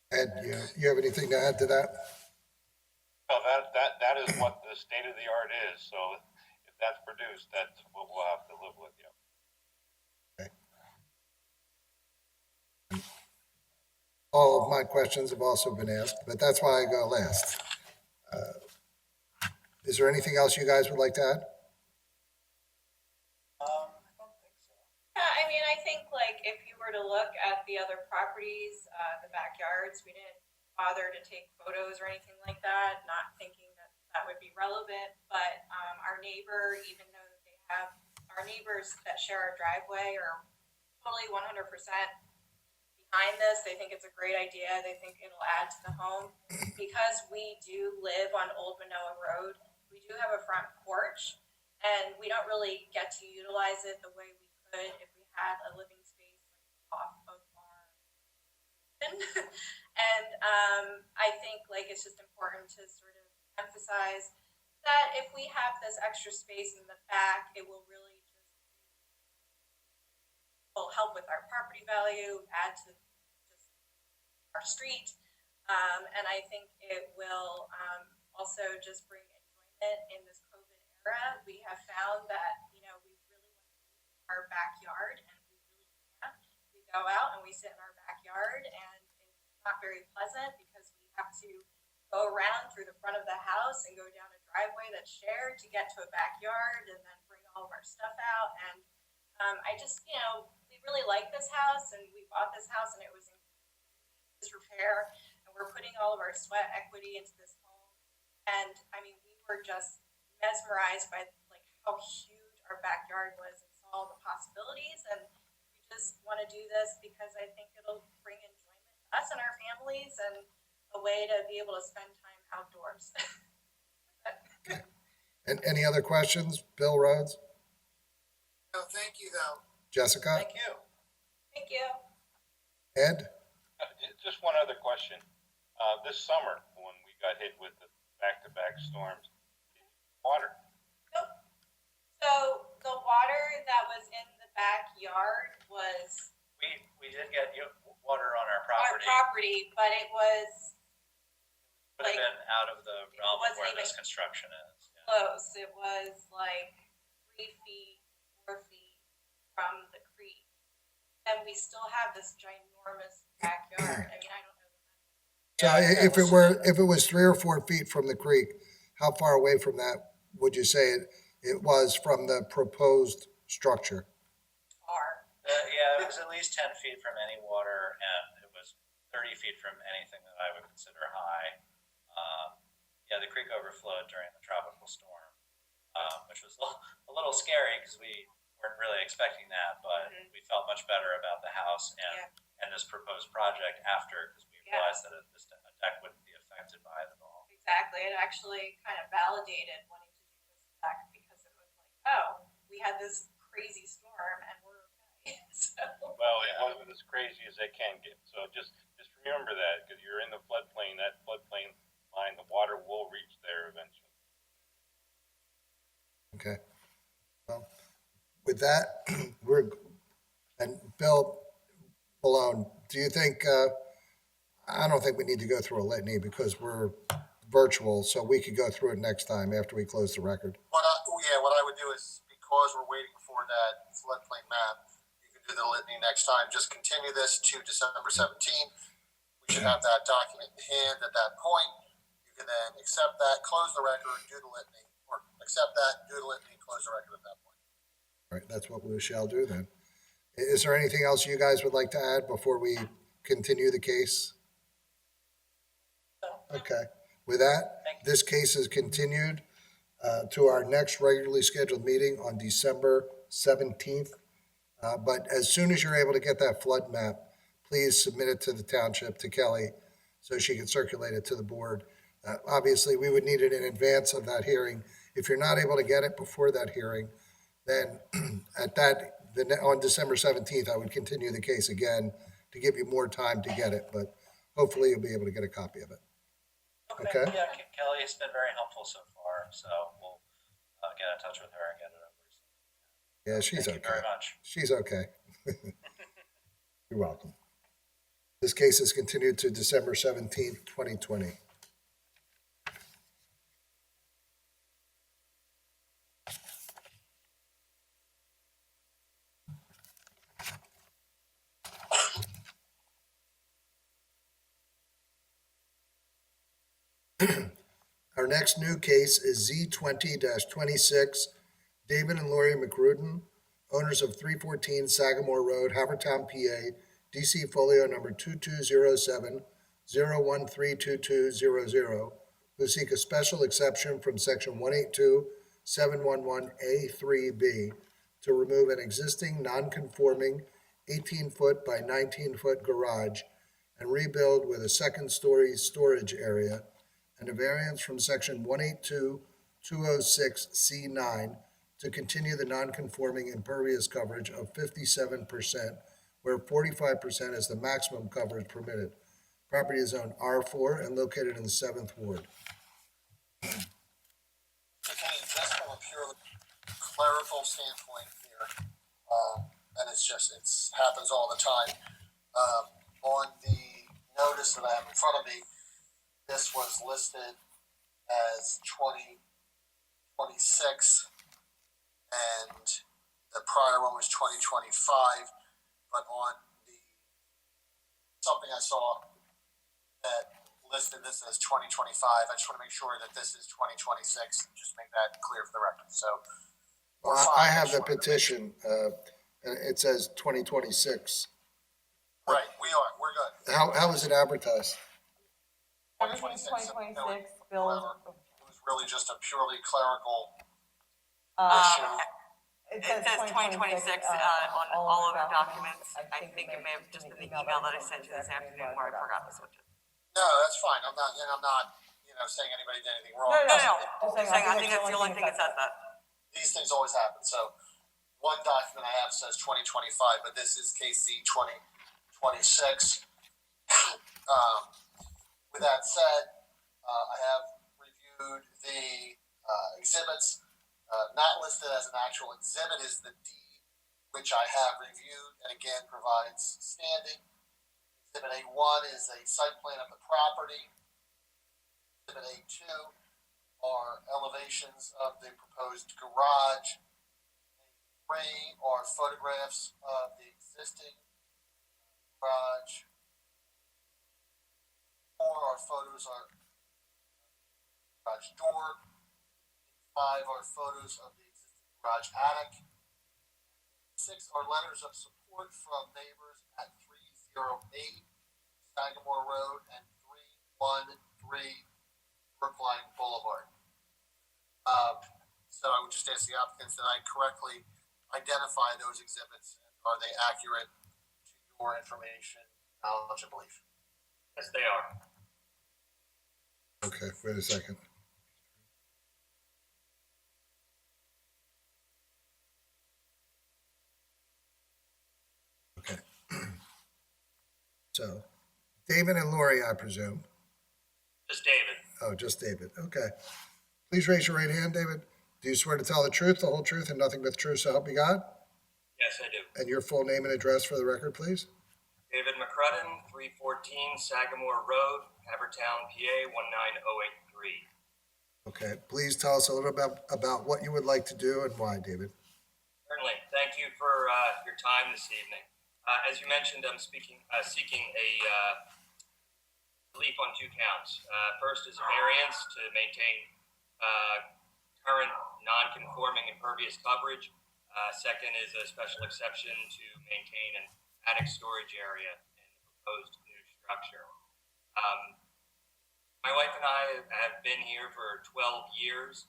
Ed, you have anything to add to that? No, that is what the state of the art is, so if that's produced, that's what we'll have to live with, yeah. Okay. All of my questions have also been asked, but that's why I go last. Is there anything else you guys would like to add? I don't think so. Yeah, I mean, I think like if you were to look at the other properties, the backyards, we didn't bother to take photos or anything like that, not thinking that that would be relevant, but, our neighbor, even though they have, our neighbors that share our driveway are totally 100% behind this. They think it's a great idea. They think it'll add to the home. Because we do live on Old Manoa Road, we do have a front porch, and we don't really get to utilize it the way we could if we had a living space off of our and I think like it's just important to sort of emphasize that if we have this extra space in the back, it will really just will help with our property value, add to just our street, and I think it will also just bring enjoyment in this COVID era. We have found that we really want to use our backyard, and we really can't. We go out and we sit in our backyard, and it's not very pleasant because we have to go around through the front of the house and go down a driveway that's shared to get to a backyard, and then bring all of our stuff out. And I just, we really like this house, and we bought this house, and it was in disrepair, and we're putting all of our sweat equity into this home. And I mean, we were just mesmerized by like how huge our backyard was and saw all the possibilities. And we just want to do this because I think it'll bring enjoyment to us and our families, and a way to be able to spend time outdoors. Okay. And any other questions? Bill Rhodes? No, thank you though. Jessica? Thank you. Thank you. Ed? Just one other question. This summer, when we got hit with the back-to-back storms, water. So the water that was in the backyard was We did get water on our our property, but it was Would have been out of the realm of wasn't where even this construction is. Yeah. close. It was like 3 feet, 4 feet from the creek. And we still have this ginormous backyard. I mean, I don't know. So if it was 3 or 4 feet from the creek, how far away from that would you say it was from the proposed structure? Far. Yeah, it was at least 10 feet from any water, and it was 30 feet from anything that I would consider high. The creek overflowed during the tropical storm, which was a little scary because we weren't really expecting that, but we felt much better about the house and this proposed project after, because we realized that this deck wouldn't be affected by it at all. Exactly. It actually kind of validated wanting to do this deck because it was like, oh, we had this crazy storm and we're okay. Well, it wasn't as crazy as they can get. So just remember that, because you're in the floodplain. That floodplain line, the water will reach there eventually. Okay. Well, with that, and Bill Malone, do you think, I don't think we need to go through a litany because we're virtual, so we could go through it next time after we close the record. What I would do is, because we're waiting for that floodplain map, you can do the litany next time. Just continue this to December 17th. We should have that document in hand at that point. You can then accept that, close the record, do the litany, or accept that, do the litany, close the record at that point. All right, that's what we shall do then. Is there anything else you guys would like to add before we continue the case? Okay. With that, this case is continued to our next regularly scheduled meeting on December 17th. But as soon as you're able to get that flood map, please submit it to the township, to Kelly, so she can circulate it to the board. Obviously, we would need it in advance of that hearing. If you're not able to get it before that hearing, then on December 17th, I would continue the case again to give you more time to get it, but hopefully you'll be able to get a copy of it. Okay. Yeah, Kelly has been very helpful so far, so we'll get in touch with her and get it over. Yeah, she's Thank okay. you very much. She's okay. You're welcome. This case is continued to December 17th, 2020. Our next new case is Z20-26, David and Lori McRudin, owners of 314 Sagamore Road, Havertown, PA, DC folio number 2207-0132200, who seek a special exception from section 182-711A3B to remove an existing non-conforming 18-foot by 19-foot garage and rebuild with a second-story storage area and a variance from section 182-206C9 to continue the non-conforming impervious coverage of 57%, where 45% is the maximum coverage permitted. Property is zoned R4 and located in the 7th Ward. Okay, just from a purely clerical standpoint here, and it's happens all the time. On the notice that I have in front of me, this was listed as 2026, and the prior one was 2025, but on the, something I saw that listed this as 2025, I just want to make sure that this is 2026, just make that clear for the record, so. Well, I have the petition, and it says 2026. Right, we're good. How is it advertised? Everything's 2026, bills. It was really just a purely clerical Uh, issue. It says 2026 on all of the documents. I think it may have just been the email that I sent you this afternoon where I forgot to switch it. No, that's fine, I'm not, saying anybody did anything wrong. No. Just Just saying, I think that's the only thing that says that. These things always happen, so one document I have says 2025, but this is KC 2026. With that said, I have reviewed the exhibits. Not listed as an actual exhibit is the deed, which I have reviewed and again provides standing. Exhibit A1 is a site plan of the property. Exhibit A2 are elevations of the proposed garage. A3 are photographs of the existing garage. 4 are photos of garage door. 5 are photos of the existing garage attic. 6 are letters of support from neighbors at 308 Sagamore Road and 313 Brookline Boulevard. So I would just ask the applicants that I correctly identify those exhibits. Are they accurate to your information, knowledge, and belief? Yes, they are. Okay, wait a second. Okay. So, David and Lori, I presume. Just David. Oh, just David. Okay. Please raise your right hand, David. Do you swear to tell the truth, the whole truth, and nothing but the truth, so help you God? Yes, I do. And your full name and address for the record, please? David McCrudden, 314 Sagamore Road, Havertown, PA, 19083. Okay. Please tell us a little bit about what you would like to do and why, David. Certainly. Thank you for your time this evening. As you mentioned, I'm seeking a relief on 2 counts. First is a variance to maintain current non-conforming impervious coverage. Second is a special exception to maintain an attic storage area in the proposed new structure. My wife and I have been here for 12 years.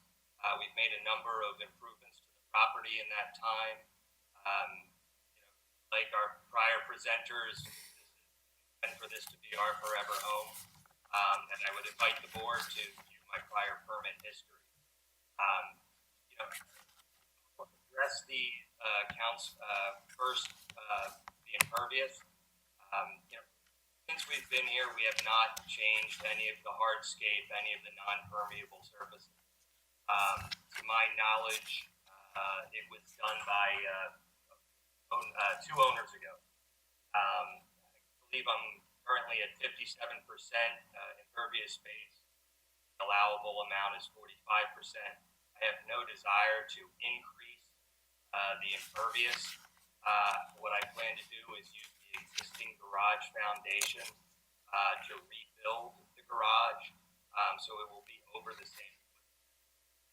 We've made a number of improvements to the property in that time. Like our prior presenters, and for this to be our forever home. And I would invite the board to view my prior permit history. Address the counts first, the impervious. Since we've been here, we have not changed any of the hardscape, any of the non-permeable surfaces. To my knowledge, it was done by two owners ago. I believe I'm currently at 57% impervious space. The allowable amount is 45%. I have no desire to increase the impervious. What I plan to do is use the existing garage foundation to rebuild the garage, so it will be over the same.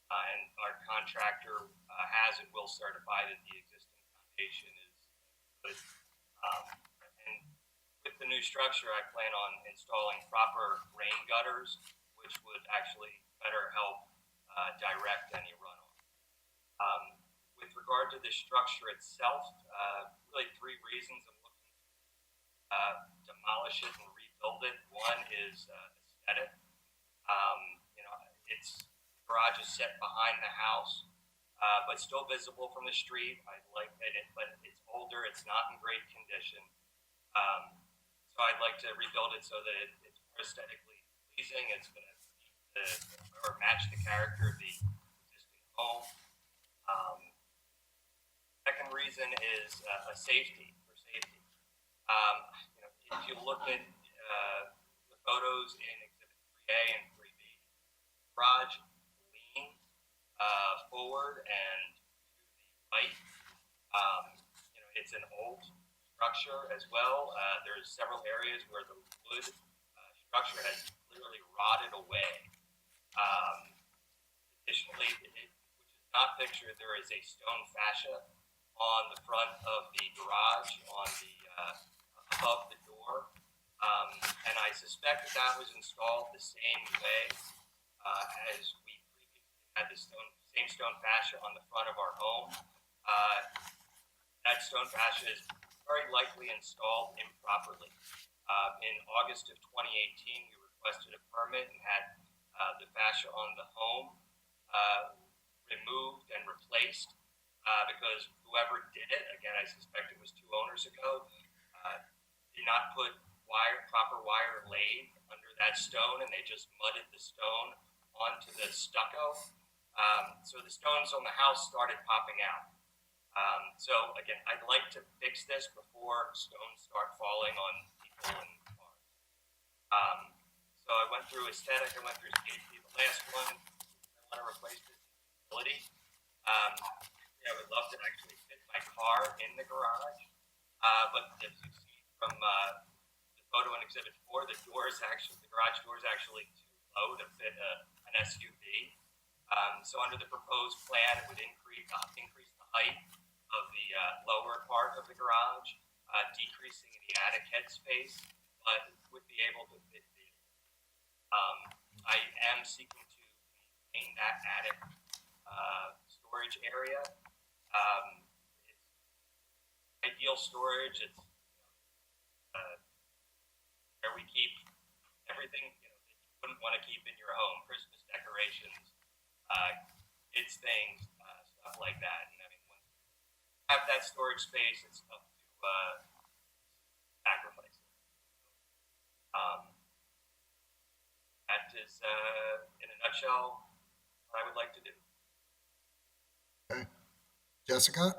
And our contractor has and will certify that the existing foundation is good. And with the new structure, I plan on installing proper rain gutters, which would actually better help direct any runoff. With regard to the structure itself, really three reasons I'm looking to demolish it and rebuild it. One is aesthetic. Its garage is set behind the house, but still visible from the street. I like it, but it's older. It's not in great condition. So I'd like to rebuild it so that it's more aesthetically pleasing. It's going to match the character of the existing home. Second reason is safety. If you look at the photos in Exhibit 3A and 3B, the garage leans forward and to the right. It's an old structure as well. There's several areas where the wood structure has literally rotted away. Additionally, which is not pictured, there is a stone fascia on the front of the garage, on the above the door, and I suspect that was installed the same way as we previously had the same stone fascia on the front of our home. That stone fascia is very likely installed improperly. In August of 2018, we requested a permit and had the fascia on the home removed and replaced because whoever did it, again, I suspect it was two owners ago, did not put proper wire laid under that stone, and they just mudded the stone onto the stucco. So the stones on the house started popping out. So again, I'd like to fix this before stones start falling on people and cars. So I went through aesthetic, I went through safety. The last one, I want to replace this utility. I would love to actually fit my car in the garage, but as you see from the photo in Exhibit 4, the garage door is actually too low to fit an SUV. So under the proposed plan, it would increase the height of the lower part of the garage, decreasing the attic headspace, but would be able to fit vehicles. I am seeking to maintain that attic storage area. It's ideal storage. It's where we keep everything that you wouldn't want to keep in your home: Christmas decorations, kids things, stuff like that. And I mean, once you have that storage space, it's tough to sacrifice it. That is, in a nutshell, what I would like to do. Okay. Jessica?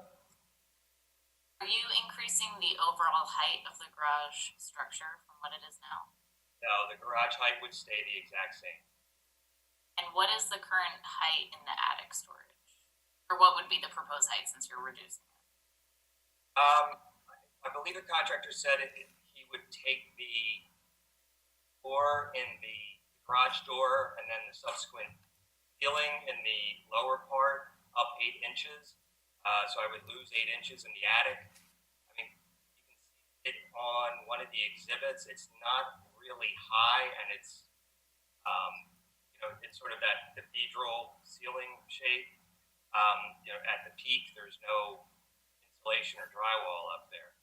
Are you increasing the overall height of the garage structure from what it is now? No, the garage height would stay the exact same. And what is the current height in the attic storage? Or what would be the proposed height since you're reducing it? I believe the contractor said he would take the door in the garage door and then the subsequent ceiling in the lower part up 8 inches. So I would lose 8 inches in the attic. I mean, you can see it on one of the exhibits. It's not really high, and it's it's sort of that cathedral ceiling shape. At the peak, there's no insulation or drywall up there.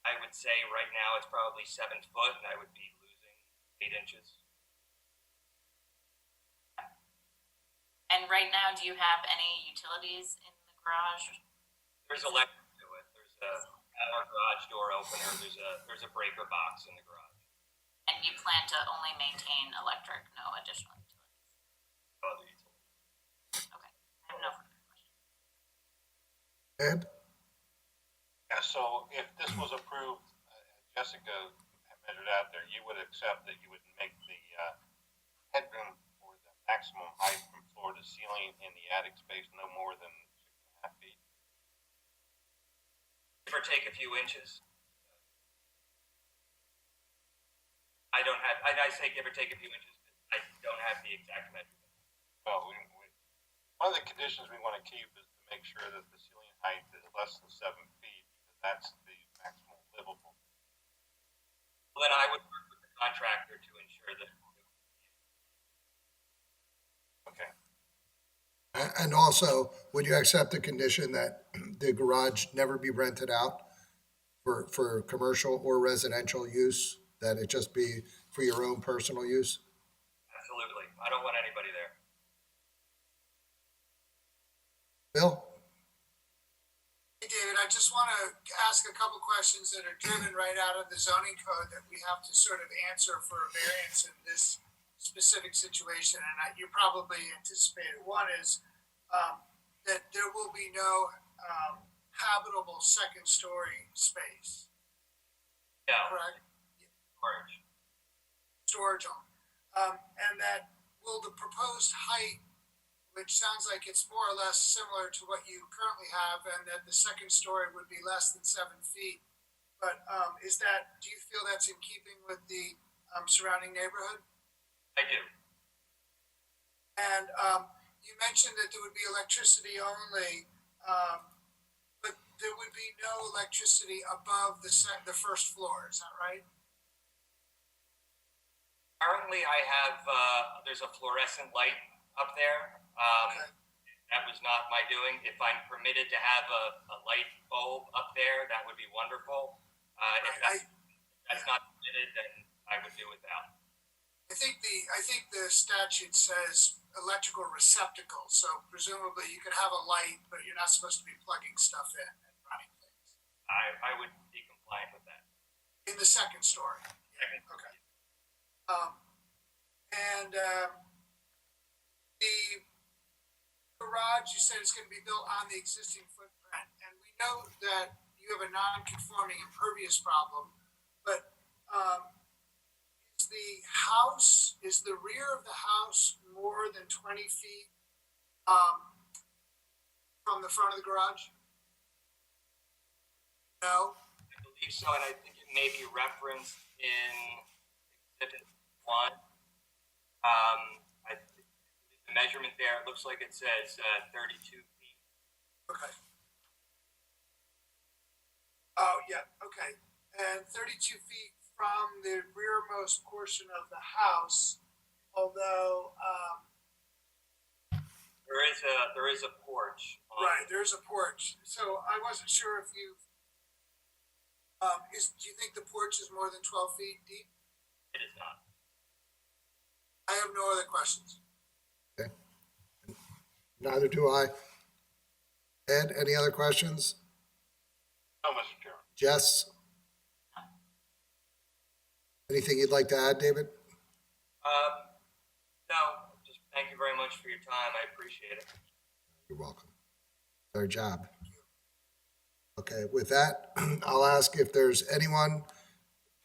I would say right now it's probably 7 foot, and I would be losing 8 inches. And right now, do you have any utilities in the garage? There's electric to it. There's a have our garage door opener. There's a breaker box in the garage. And you plan to only maintain electric, no additional utilities? Other utilities. Okay, I have no further questions. Ed? Yeah, so if this was approved, Jessica had measured out there, you would accept that you would make the headroom or the maximum height from floor to ceiling in the attic space no more than 6.5 feet? Give or take a few inches. I say give or take a few inches, but I don't have the exact measurement. Well, one of the conditions we want to keep is to make sure that the ceiling height is less than 7 feet, because that's the maximum livable. Well, then I would work with the contractor to ensure that. Okay. And also, would you accept the condition that the garage never be rented out for commercial or residential use? That it just be for your own personal use? Absolutely. I don't want anybody there. Bill? Hey, David, I just want to ask a couple questions that are driven right out of the zoning code that we have to sort of answer for a variance in this specific situation, and you probably anticipated. One is that there will be no habitable second-story space, No. correct? Storage. Storage only. And that will the proposed height, which sounds like it's more or less similar to what you currently have, and that the second story would be less than 7 feet. But do you feel that's in keeping with the surrounding neighborhood? I do. And you mentioned that there would be electricity only, but there would be no electricity above the first floor. Is that right? Currently, I have, there's a fluorescent light up there. Okay. That was not my doing. If I'm permitted to have a light bulb up there, that would be wonderful. If that's not permitted, then I would do without. I think the statute says electrical receptacle, so presumably you could have a light, but you're not supposed to be plugging stuff in and running things. I would be compliant with that. In the second story. Second. Okay. The garage, you said it's going to be built on the existing footprint, and we know that you have a non-conforming impervious problem, but is the rear of the house more than 20 feet from the front of the garage? No? I believe so, and I think it may be referenced in Exhibit 1. The measurement there, it looks like it says 32 feet. Okay. Oh, yeah, okay. And 32 feet from the rearmost portion of the house, although, There is a porch. right, there's a porch. So I wasn't sure if you, do you think the porch is more than 12 feet deep? It is not. I have no other questions. Okay. Neither do I. Ed, any other questions? No, Mr. Chairman. Jess? Anything you'd like to add, David? No, just thank you very much for your time. I appreciate it. You're welcome. It's our job. Okay, with that, I'll ask if there's anyone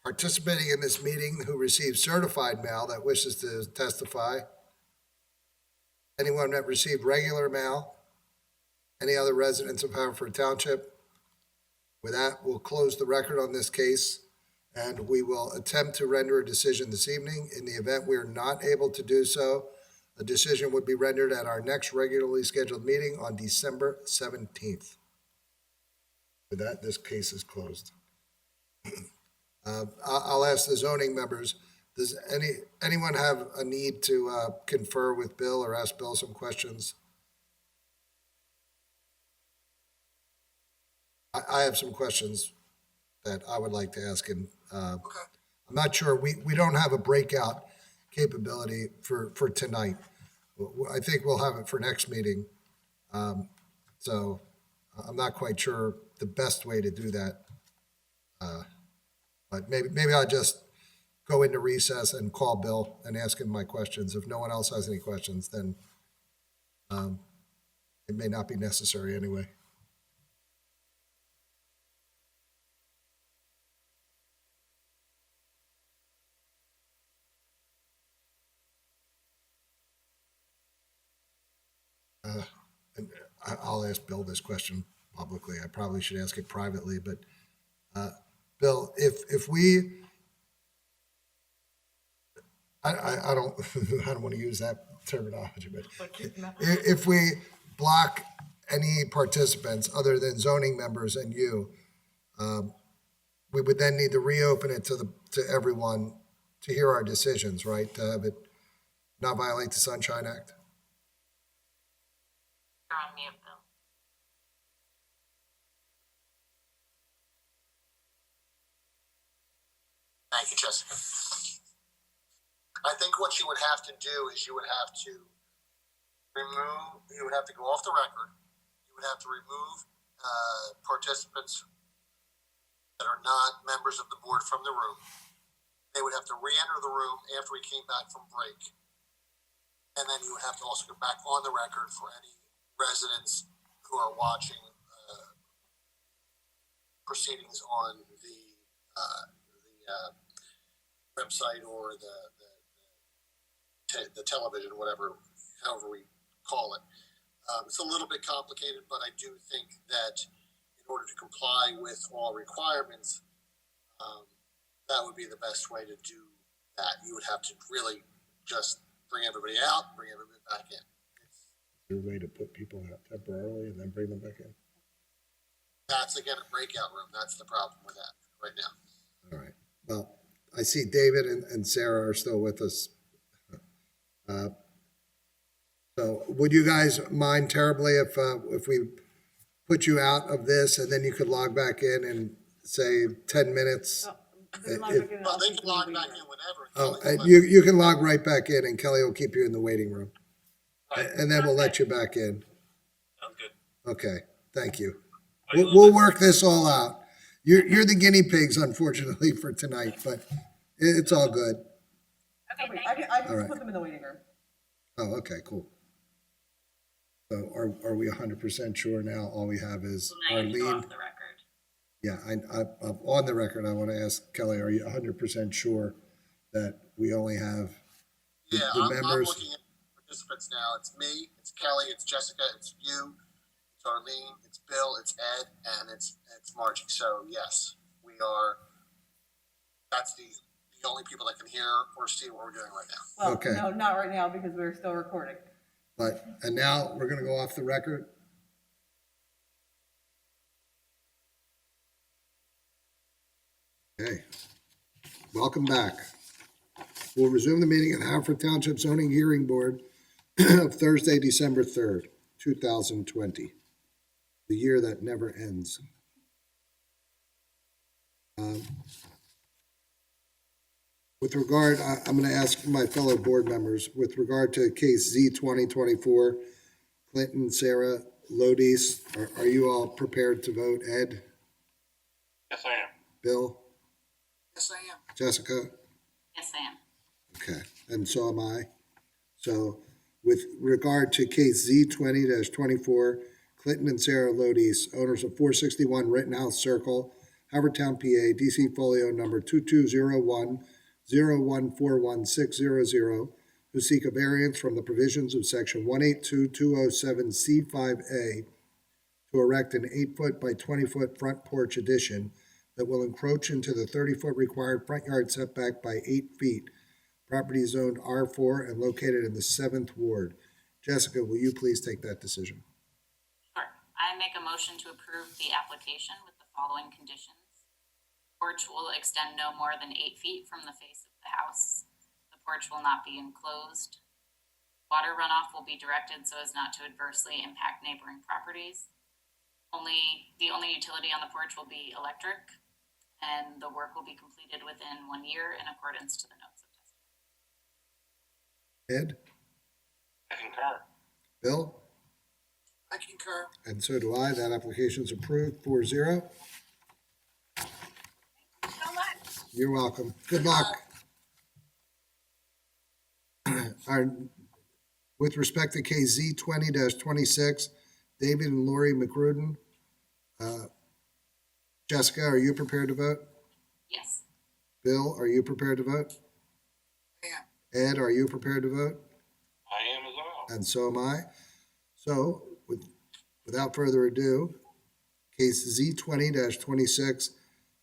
participating in this meeting who received certified mail that wishes to testify. Anyone that received regular mail? Any other residents of Haverford Township? With that, we'll close the record on this case, and we will attempt to render a decision this evening. In the event we are not able to do so, a decision would be rendered at our next regularly scheduled meeting on December 17th. With that, this case is closed. I'll ask the zoning members, does anyone have a need to confer with Bill or ask Bill some questions? I have some questions that I would like to ask him. Okay. I'm not sure, we don't have a breakout capability for tonight. I think we'll have it for next meeting. So I'm not quite sure the best way to do that. But maybe I'll just go into recess and call Bill and ask him my questions. If no one else has any questions, then it may not be necessary anyway. And I'll ask Bill this question publicly. I probably should ask it privately, but Bill, if we, I don't I don't want to use that terminology, but if we block any participants other than zoning members and you, we would then need to reopen it to everyone to hear our decisions, right? To have it not violate the Sunshine Act. You're on mute, Bill. Thank you, Jessica. I think what you would have to do is you would have to go off the record. You would have to remove participants that are not members of the board from the room. They would have to re-enter the room after we came back from break. And then you would have to also go back on the record for any residents who are watching proceedings on the website or the television, however we call it. It's a little bit complicated, but I do think that in order to comply with all requirements, that would be the best way to do that. You would have to really just bring everybody out, bring everybody back in. Is there a way to put people out temporarily and then bring them back in? That's again a breakout room. That's the problem with that right now. All right. Well, I see David and Sarah are still with us. So would you guys mind terribly if we put you out of this and then you could log back in and say 10 minutes? They can log back in whenever. Oh, and you can log right back in and Kelly will keep you in the waiting room. And then we'll let you back in. Sounds good. Okay, thank you. We'll work this all out. You're the guinea pigs, unfortunately, for tonight, but it's all good. Okay, I thank you. can All right. put them in the waiting room. Oh, okay, cool. So are we 100% sure now? All we have is Well, now you go Arlene. off the record. Yeah, I'm on the record. I want to ask Kelly, are you 100% sure that we only have the I'm members? looking at participants now. It's me, it's Kelly, it's Jessica, it's you, it's Arlene, it's Bill, it's Ed, and it's Margie. So yes, we are. That's the only people that can hear or see what we're doing right now. Well, Okay. no, not right now because we're still recording. And now we're going to go off the record. Okay. Welcome back. We'll resume the meeting at Haverford Township Zoning Hearing Board of Thursday, December 3rd, 2020. The year that never ends. With regard, I'm going to ask my fellow board members, with regard to case Z 2024, Clinton, Sarah, Lodi's, are you all prepared to vote? Ed, Yes, I am. Bill, Yes, I am. Jessica? Yes, I am. Okay, and so am I. So with regard to case Z 20-24, Clinton and Sarah Lodi's, owners of 461 Rittenhouse Circle, Havertown, PA, DC folio number 2201-0141600, who seek a variance from the provisions of section 182207C5A to erect an 8-foot by 20-foot front porch addition that will encroach into the 30-foot required front yard setback by 8 feet. Property zoned R4 and located in the 7th Ward. Jessica, will you please take that decision? Sure. I make a motion to approve the application with the following conditions. Porch will extend no more than 8 feet from the face of the house. The porch will not be enclosed. Water runoff will be directed so as not to adversely impact neighboring properties. The only utility on the porch will be electric, and the work will be completed within 1 year in accordance to the notes of testimony. Ed? I concur. Bill? I concur. And so do I. That application is approved 4-0. You're welcome. Good luck. With respect to KZ 20-26, David and Lori McRudin. Jessica, are you prepared to vote? Yes. Bill, are you prepared to vote? I am. Ed, are you prepared to vote? I am as well. And so am I. So, without further ado, case Z20-26,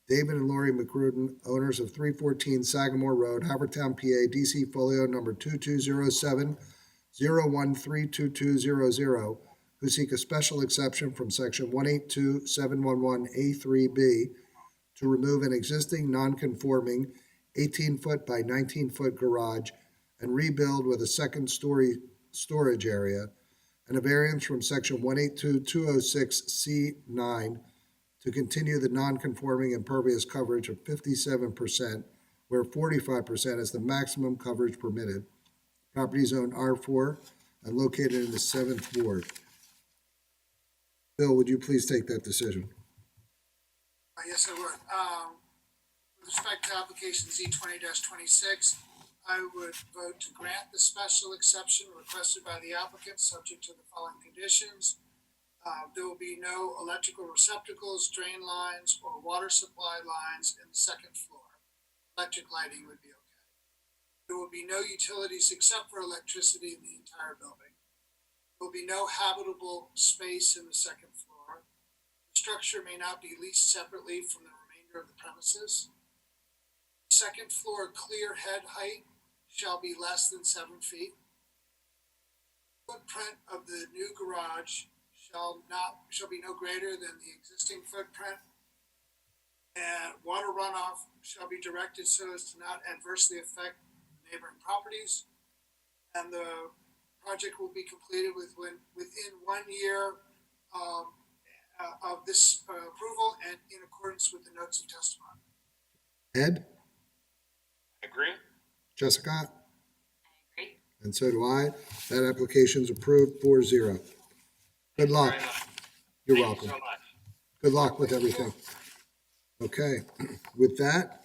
David and Lori McRudin, owners of 314 Sagamore Road, Haverford Town, PA, DC folio number 2207-01322200, who seek a special exception from section 182-711A3B to remove an existing non-conforming 18-foot by 19-foot garage and rebuild with a second-story storage area, and a variance from section 182-206C9 to continue the non-conforming impervious coverage of 57%, where 45% is the maximum coverage permitted. Property zone R4 and located in the 7th Ward. Bill, would you please take that decision? Yes, I would. With respect to application Z 20-26, I would vote to grant the special exception requested by the applicant, subject to the following conditions. There will be no electrical receptacles, drain lines, or water supply lines in the second floor. Electric lighting would be okay. There will be no utilities except for electricity in the entire building. There will be no habitable space in the second floor. The structure may not be leased separately from the remainder of the premises. The second floor clear head height shall be less than 7 feet. Footprint of the new garage shall be no greater than the existing footprint, and water runoff shall be directed so as to not adversely affect neighboring properties, and the project will be completed within 1 year of this approval and in accordance with the notes of testimony. Ed? Agree? Jessica? I agree. And so do I. That application's approved 4-0. Good luck. Very much. You're Thank welcome. you so much. Good luck with everything. Okay, with that,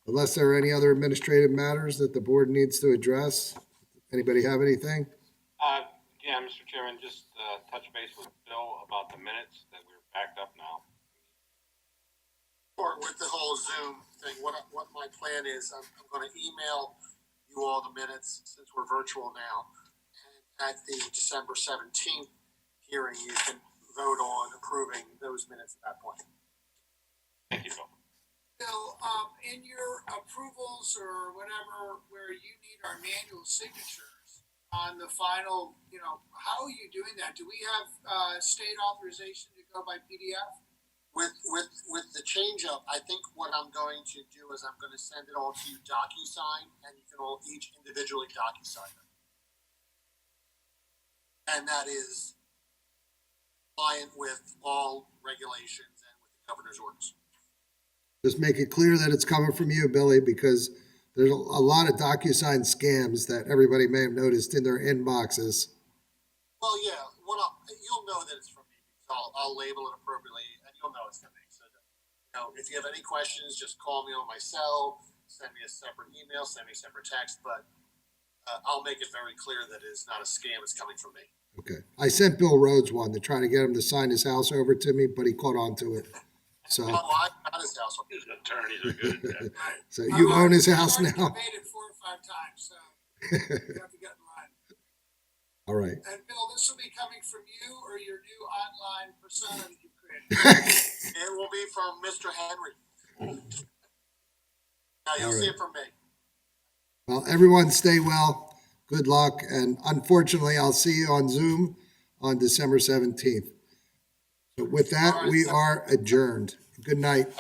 unless there are any other administrative matters that the board needs to address, anybody have anything? Yeah, Mr. Chairman, just touch base with Bill about the minutes that we're backed up now. Or with the whole Zoom thing, what my plan is, I'm gonna email you all the minutes since we're virtual now. And at the December 17th hearing, you can vote on approving those minutes at that point. Thank you, Bill. Bill, in your approvals or whatever, where you need our manual signatures on the final, how are you doing that? Do we have state authorization to go by PDF? With the change up, I think what I'm going to do is I'm gonna send it all to you DocuSign, and you can all each individually DocuSign them. And that is compliant with all regulations and with the governor's orders. Just make it clear that it's coming from you, Billy, because there's a lot of DocuSign scams that everybody may have noticed in their inboxes. Well, yeah, you'll know that it's from me, because I'll label it appropriately, and you'll know it's from me. So, if you have any questions, just call me on my cell, send me a separate email, send me a separate text, but I'll make it very clear that it's not a scam, it's coming from me. Okay. I sent Bill Rhodes one to try to get him to sign his house over to me, but he caught on to it. So, Oh, I got his house. His attorneys are good at that. so you own his house I've now? already made it 4 or 5 times, so you have to get in line. All right. And Bill, this will be coming from you or your new online persona that you created? It will be from Mr. Henry. Now, you'll All see right. it from me. Well, everyone stay well. Good luck. And unfortunately, I'll see you on Zoom on December 17th. So with that, we are adjourned. Good night.